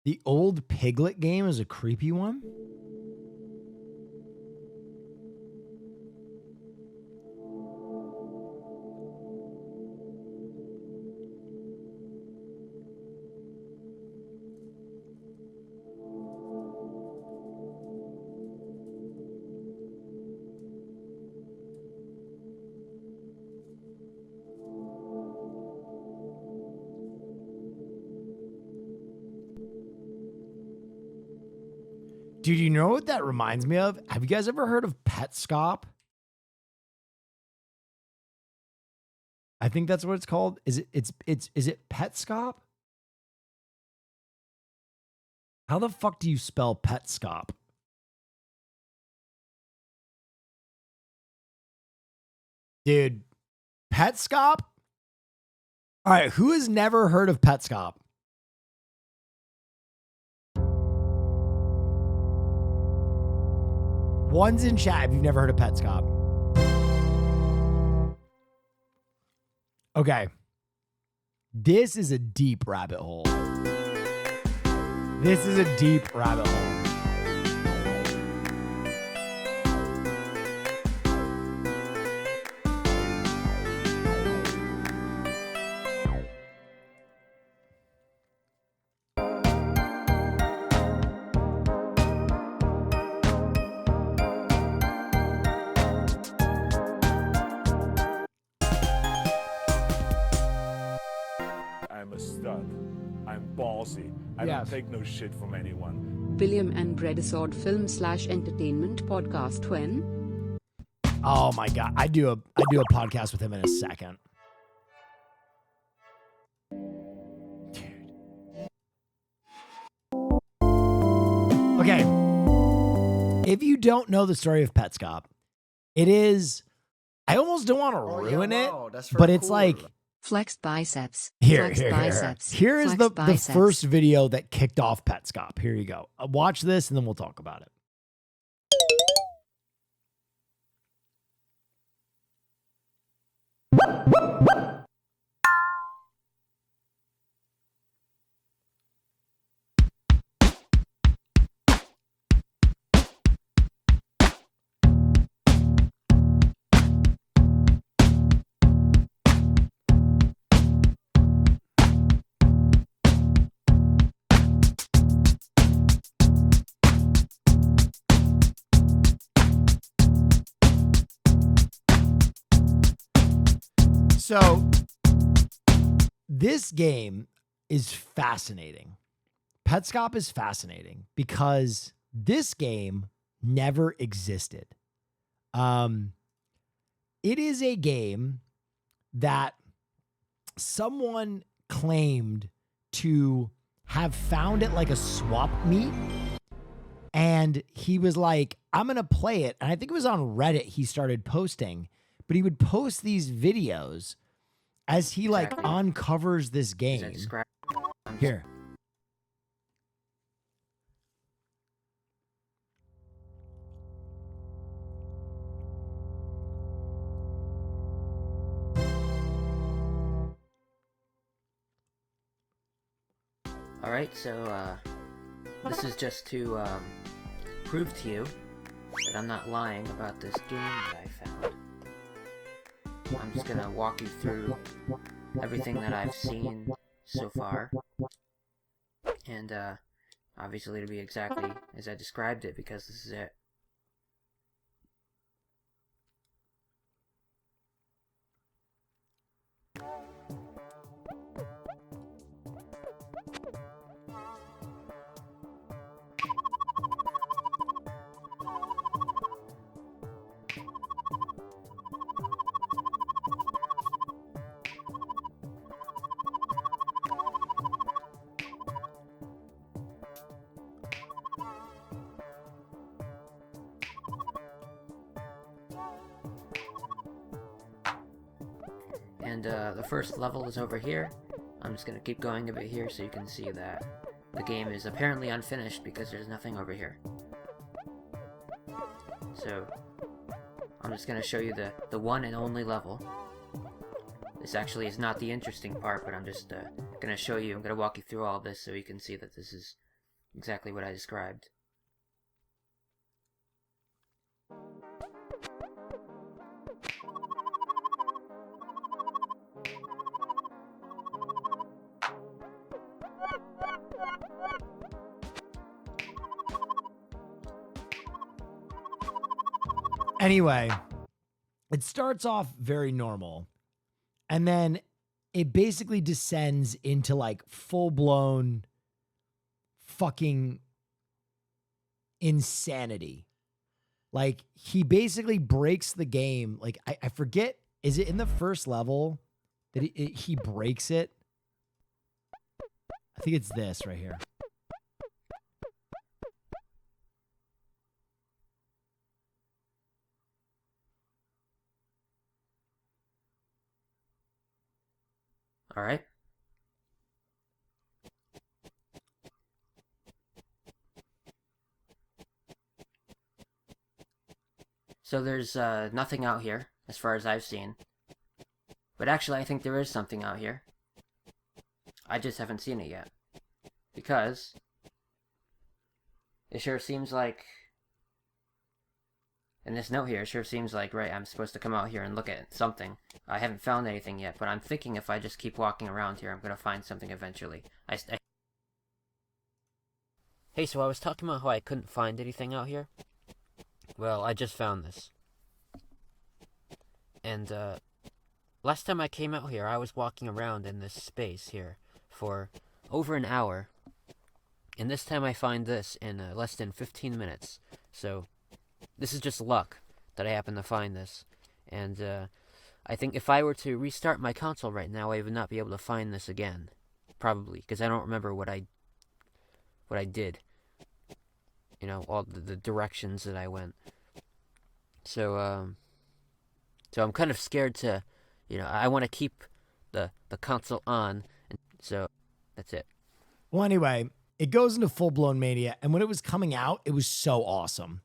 The old Piglet game is a creepy one. Dude, you know what that reminds me of? Have you guys ever heard of Petscop? I think that's what it's called. Is it Petscop? How the fuck do you spell Petscop? Dude, Petscop? All right, who has never heard of Petscop? One's in chat if you've never heard of Petscop. Okay. This is a deep rabbit hole. This is a deep rabbit hole. I'm a stud. I'm ballsy. I don't take no shit from anyone. William and Breadsword film/entertainment podcast when? Oh my god, I do a podcast with him in a second. Dude. Okay. If you don't know the story of Petscop, it is, I almost don't want to ruin it, but it's like flexed biceps. Here is Flexed the biceps. first video that kicked off Petscop. Here you go. Watch this and then we'll talk about it. So this game is fascinating. Petscop is fascinating because this game never existed. It is a game that someone claimed to have found at like a swap meet. And he was like, I'm going to play it. And I think it was on Reddit he started posting. But he would post these videos as he like uncovers this game. Here. Alright, so this is just to prove to you that I'm not lying about this game that I found. I'm just gonna walk you through everything that I've seen so far, and obviously it'll be exactly as I described it because this is it. And the first level is over here. I'm just gonna keep going a bit here so you can see that the game is apparently unfinished because there's nothing over here. So I'm just gonna show you the one and only level. This actually is not the interesting part, but I'm just gonna show you, I'm gonna walk you through all this so you can see that this is exactly what I described. Anyway, it starts off very normal, and then it basically descends into like full-blown fucking insanity. Like, he basically breaks the game. Like, I forget, is it in the first level that he breaks it? I think it's this right here. All right. So there's nothing out here, as far as I've seen. But actually, I think there is something out here. I just haven't seen it yet. Because it sure seems like, in this note here, it sure seems like, right, I'm supposed to come out here and look at something. I haven't found anything yet, but I'm thinking if I just keep walking around here, I'm going to find something eventually. Hey, so I was talking about how I couldn't find anything out here. Well, I just found this. And, last time I came out here, I was walking around in this space here for over an hour. And this time I find this in less than 15 minutes. So, this is just luck that I happen to find this. And, I think if I were to restart my console right now, I would not be able to find this again. Probably, because I don't remember what I did. You know, all the directions that I went. So, so I'm kind of scared to, you know, I want to keep the console on, and so that's it. Well, anyway, it goes into full-blown mania, and when it was coming out, it was so awesome.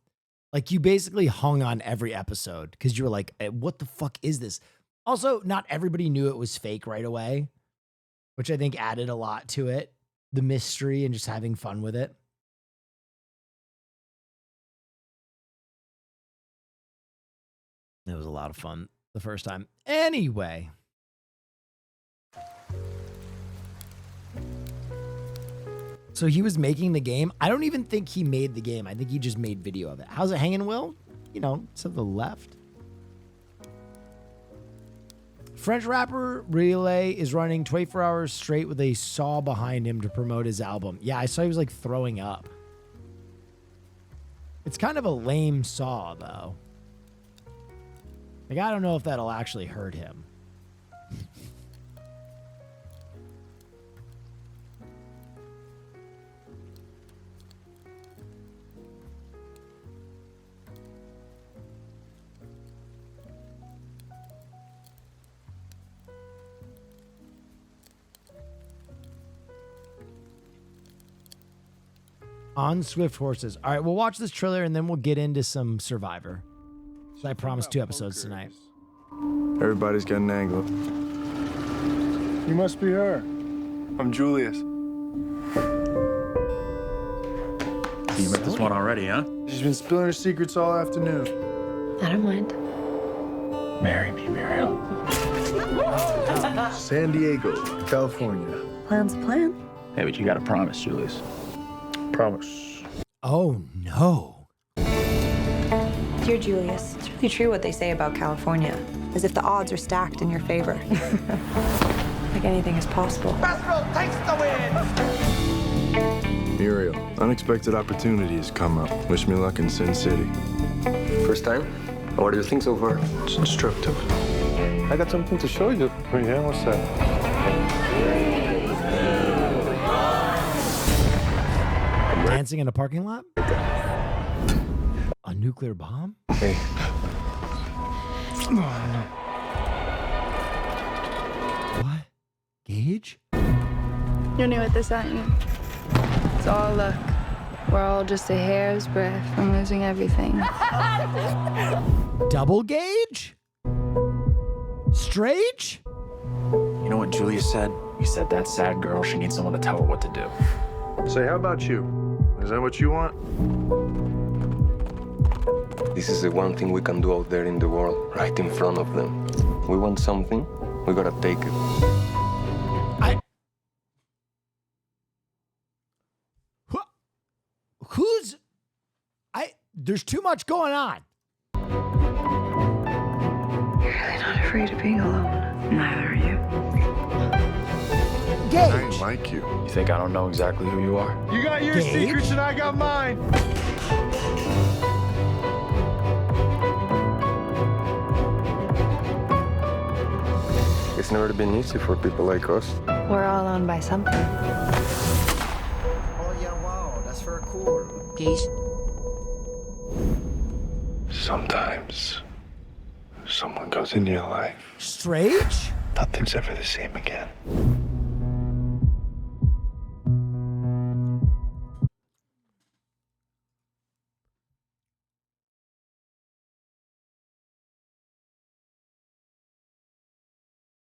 Like, you basically hung on every episode, because you were like, what the fuck is this? Also, not everybody knew it was fake right away, which I think added a lot to it. The mystery and just having fun with it. It was a lot of fun the first time. Anyway. So he was making the game. I don't even think he made the game. I think he just made video of it. How's it hanging, Will? You know, to the left. French rapper Relay is running 24 hours straight with a saw behind him to promote his album. Yeah, I saw he was like throwing up. It's kind of a lame saw, though. Like, I don't know if that'll actually hurt him. On Swift Horses. All right, we'll watch this trailer and then we'll get into some Survivor. So I promised 2 episodes tonight. Everybody's got an angle. You must be her. I'm Julius. You met this one already, huh? She's been spilling her secrets all afternoon. I don't mind. Marry me, Muriel. San Diego, California. Plan's a plan. Hey, but you gotta promise, Julius. Promise. Oh, no. Dear Julius, it's really true what they say about California. As if the odds are stacked in your favor. Like anything is possible. Basro takes the win! Muriel, unexpected opportunity has come up. Wish me luck in Sin City. First time? What do you think so far? It's instructive. I got something to show you. Yeah, what's that? Dancing in a parking lot? A nuclear bomb? Hey. Gage? You're new at this, aren't you? It's all luck. We're all just a hair's breadth from losing everything. Double Gage? Strange? You know what Julius said? He said that sad girl, she needs someone to tell her what to do. Say, how about you? Is that what you want? This is the one thing we can do out there in the world, right in front of them. We want something, we gotta take it. There's too much going on. You're really not afraid of being alone. Neither are you. Gage. I ain't like you. You think I don't know exactly who you are? You got your Gage? secrets and I got mine. It's never been easy for people like us. We're all owned by something. Oh yeah, wow, that's very cool. Gage. Sometimes someone goes into your life. Strange? Nothing's ever the same again.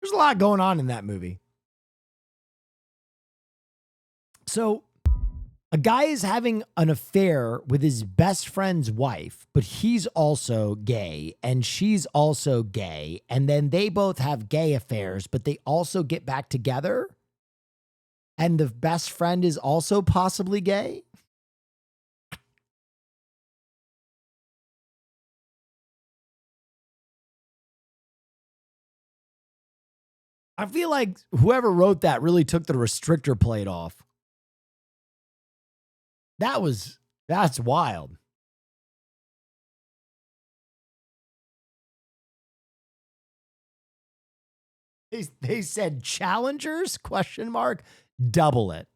There's a lot going on in that movie. So, a guy is having an affair with his best friend's wife, but he's also gay and she's also gay. And then they both have gay affairs, but they also get back together. And the best friend is also possibly gay. I feel like whoever wrote that really took the restrictor plate off. That's wild. They said challengers, ? Double it.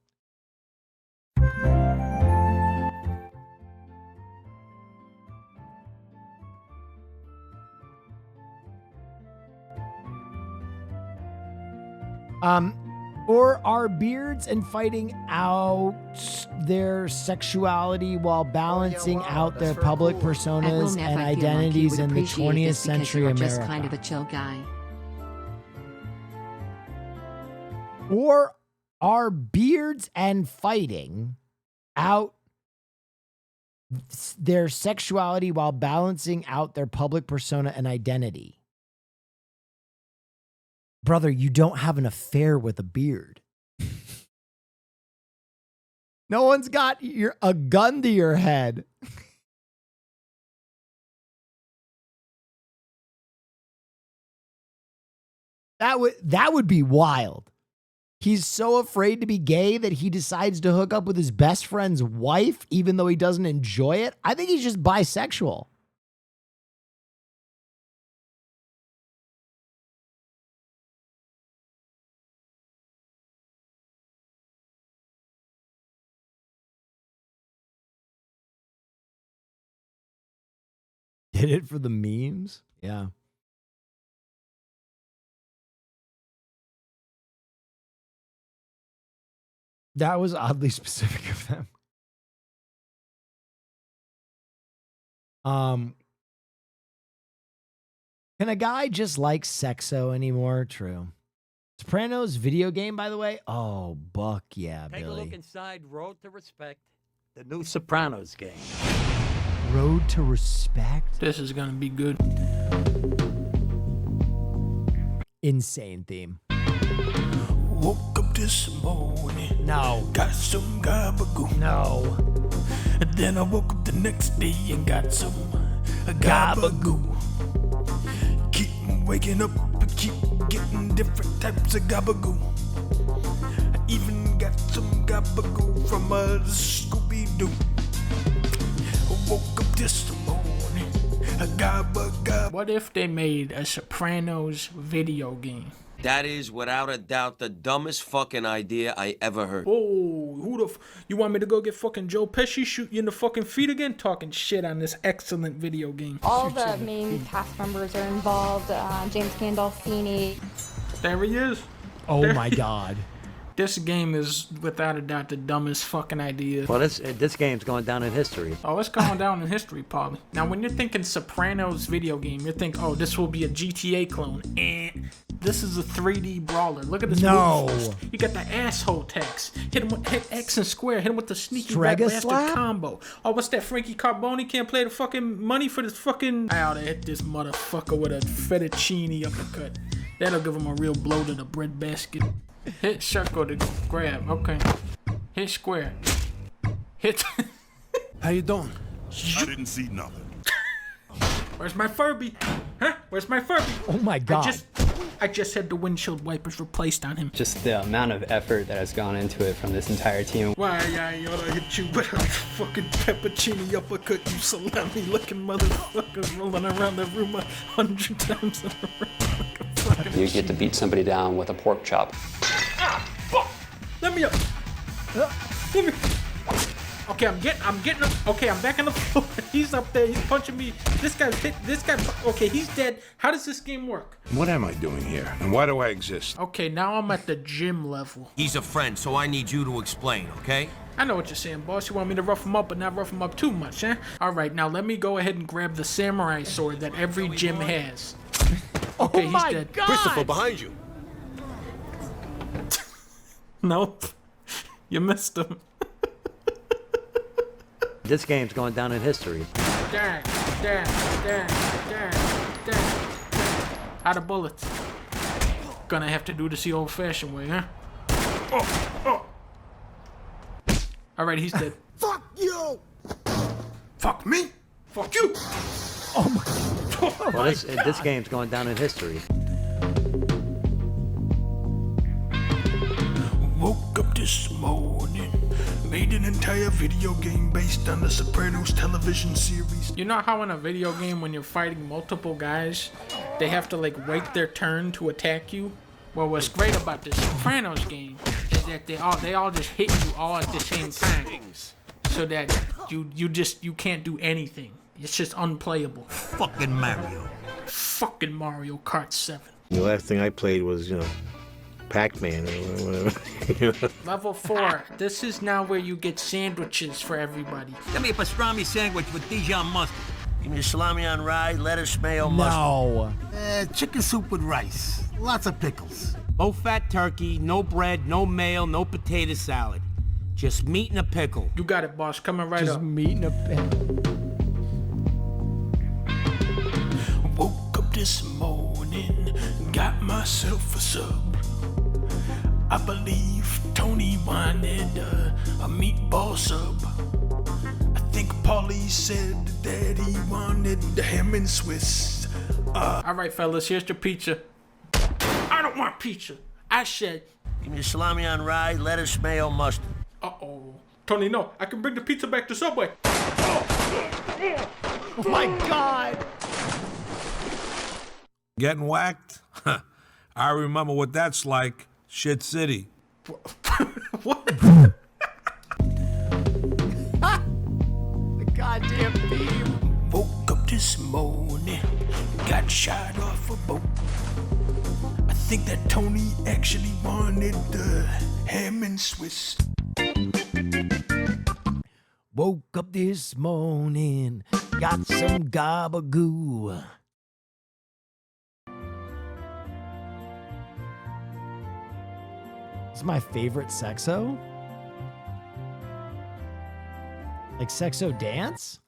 Or are beards and fighting out their sexuality while balancing out their public personas and identities in the 20th century America? Just kind of a chill guy. Or are beards and fighting out their sexuality while balancing out their public persona and identity? Brother, you don't have an affair with a beard. No one's got a gun to your head. That would be wild. He's so afraid to be gay that he decides to hook up with his best friend's wife, even though he doesn't enjoy it. I think he's just bisexual. Did it for the memes? Yeah. That was oddly specific of them. Can a guy just like Sexo anymore? True. Sopranos video game, by the way? Oh, Buck, yeah, Take Billy. a look inside Road to Respect, the new Sopranos game. Road to Respect? This is gonna be good. Insane theme. Woke up this morning. No. Got some gabagool. No. And then I woke up the next day and got some gabagool. Keep waking up and keep getting different types of gabagool. I even got some gabagool from Scooby-Doo. Woke up this morning, What if they made a Sopranos video game? That is, without a doubt, the dumbest fucking idea I ever heard. Oh, you want me to go get fucking Joe Pesci, shoot you in the fucking feet again? Talking shit on this excellent video game. All the main cast members are involved. James Gandolfini. There he is. Oh my god. This game is without a doubt the dumbest fucking idea. Well, this game's going down in history. Oh, it's going down in history, Paulie. Now, when you're thinking Sopranos video game, you're thinking, oh, this will be a GTA clone. And this is a 3D brawler. Look at this No. move first. You got the asshole text. Hit X and square. Hit him with the sneaky rat Strega bastard slap? combo. Oh, what's that? Frankie Carboni can't play the fucking money for this fucking... I ought to hit this motherfucker with a fettuccine uppercut. That'll give him a real blow to the bread basket. Hit circle to grab. Okay. Hit square. Hit. How you doing? I didn't see nothing. Where's my Furby? Huh? Where's my Furby? Oh my god. I just had the windshield wipers replaced on him. Just the amount of effort that has gone into it from this entire team. Why I oughta hit you with a fucking peppercini uppercut, you salami looking motherfucker rolling around the room 100 times in a row. You get to beat somebody down with a pork chop. Ah, fuck! Let me up. Let me. Okay, I'm getting up. Okay, I'm back on the floor. He's up there. He's punching me. This guy's hit. This guy. Okay, he's dead. How does this game work? What am I doing here? And why do I exist? Okay, now I'm at the gym level. He's a friend, so I need you to explain, okay? I know what you're saying, boss. You want me to rough him up, but not rough him up too much, huh? All right, now let me go ahead and grab the samurai sword that every gym has. Okay, he's dead. God. Christopher, behind you. Nope. You missed him. This game's going down in history. Dang. Out of bullets. Gonna have to do this the old-fashioned way, huh? Oh. All right, he's dead. Fuck you! Fuck me? Fuck you! Oh my. Well, this game's going down in history. Woke up this morning, made an entire video game based on the Sopranos television series. You know how in a video game when you're fighting multiple guys, they have to like wait their turn to attack you? Well, what's great about the Sopranos game is that they all just hit you all at the same time, so that you can't do anything. It's just unplayable. Fucking Mario. Fucking Mario Kart 7. The last thing I played was, Pac-Man or whatever. Level 4. This is now where you get sandwiches for everybody. Give me a pastrami sandwich with Dijon mustard. Give me a salami on rye, lettuce, mayo, mustard. No. Chicken soup with rice. Lots of pickles. No fat turkey, no bread, no mayo, no potato salad. Just meat and a pickle. You got it, boss. Coming right up. Just meat and a pickle. Woke up this morning, got myself a sub. I believe Tony wanted a meatball sub. I think Paulie said that he wanted the ham and Swiss. All right, fellas, here's your pizza. I don't want pizza. I said, give me a salami on rye, lettuce, mayo, mustard. Uh-oh. Tony, no. I can bring the pizza back to Subway. Oh my god. Getting whacked? I remember what that's like. Shit City. What? The goddamn theme. Woke up this morning, got shot off a boat. I think that Tony actually wanted the ham and Swiss. Woke up this morning, got some gabagoo. It's my favorite Sexo. Like Sexo dance?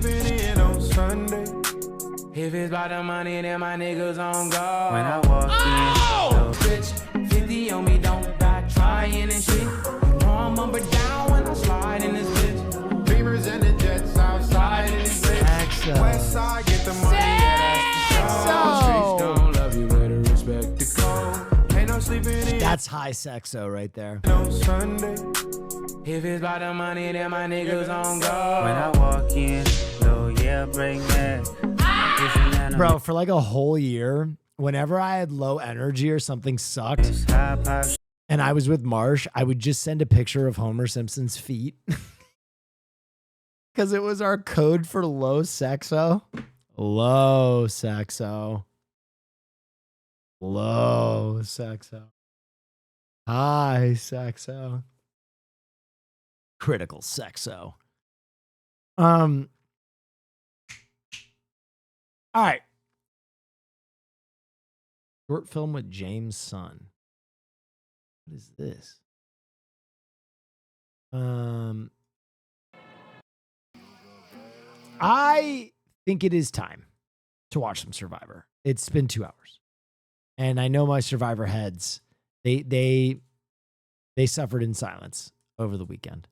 On Sunday. If it's about the money, then my niggas on guard. When I walk in, bitch, 50 on me, don't die trying and shit. You know I'm up and down when I slide in this bitch. Beamers and the jets outside in this bitch. West side, get the money, yeah, that's the show. Streets don't love you, better respect the code. Ain't no sleeping in. That's high Sexo right there. On Sunday. If it's about the money, then my niggas on guard. When I walk in, low, yeah, bring that. Bro, for like a whole year, whenever I had low energy or something sucked, and I was with Marsh, I would just send a picture of Homer Simpson's feet. Because it was our code for low Sexo. Low Sexo. Low sexo. High sexo. Critical sexo. All right. Short film with James Sun. What is this? I think it is time to watch some Survivor. It's been 2 hours. And I know my Survivor heads, they suffered in silence over the weekend.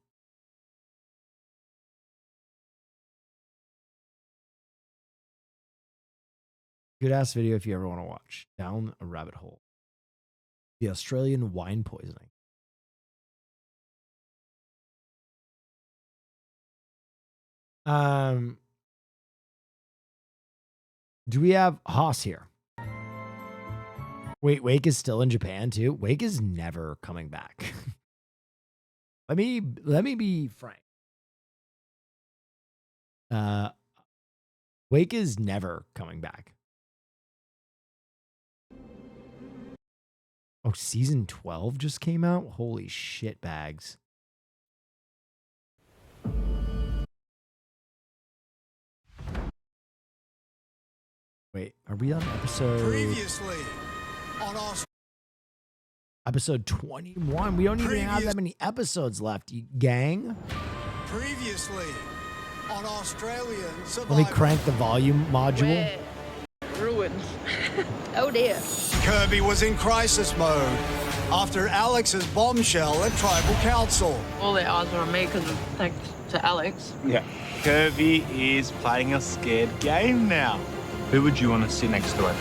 Good ass video if you ever want to watch. Down a rabbit hole. The Australian wine poisoning. Do we have Haas here? Wait, Wake is still in Japan too? Wake is never coming back. Let me be frank. Wake is never coming back. Oh, season 12 just came out? Holy shit bags. Wait, are we on episode... Previously on episode 21? We don't even have that many episodes left, you gang. Previously on Australian Survivor. Let me crank the volume module. Ruined. Oh dear. Kirby was in crisis mode after Alex's bombshell at Tribal Council. All the odds were on me because of thanks to Alex. Yeah. Kirby is playing a scared game now. Who would you want to sit next to her?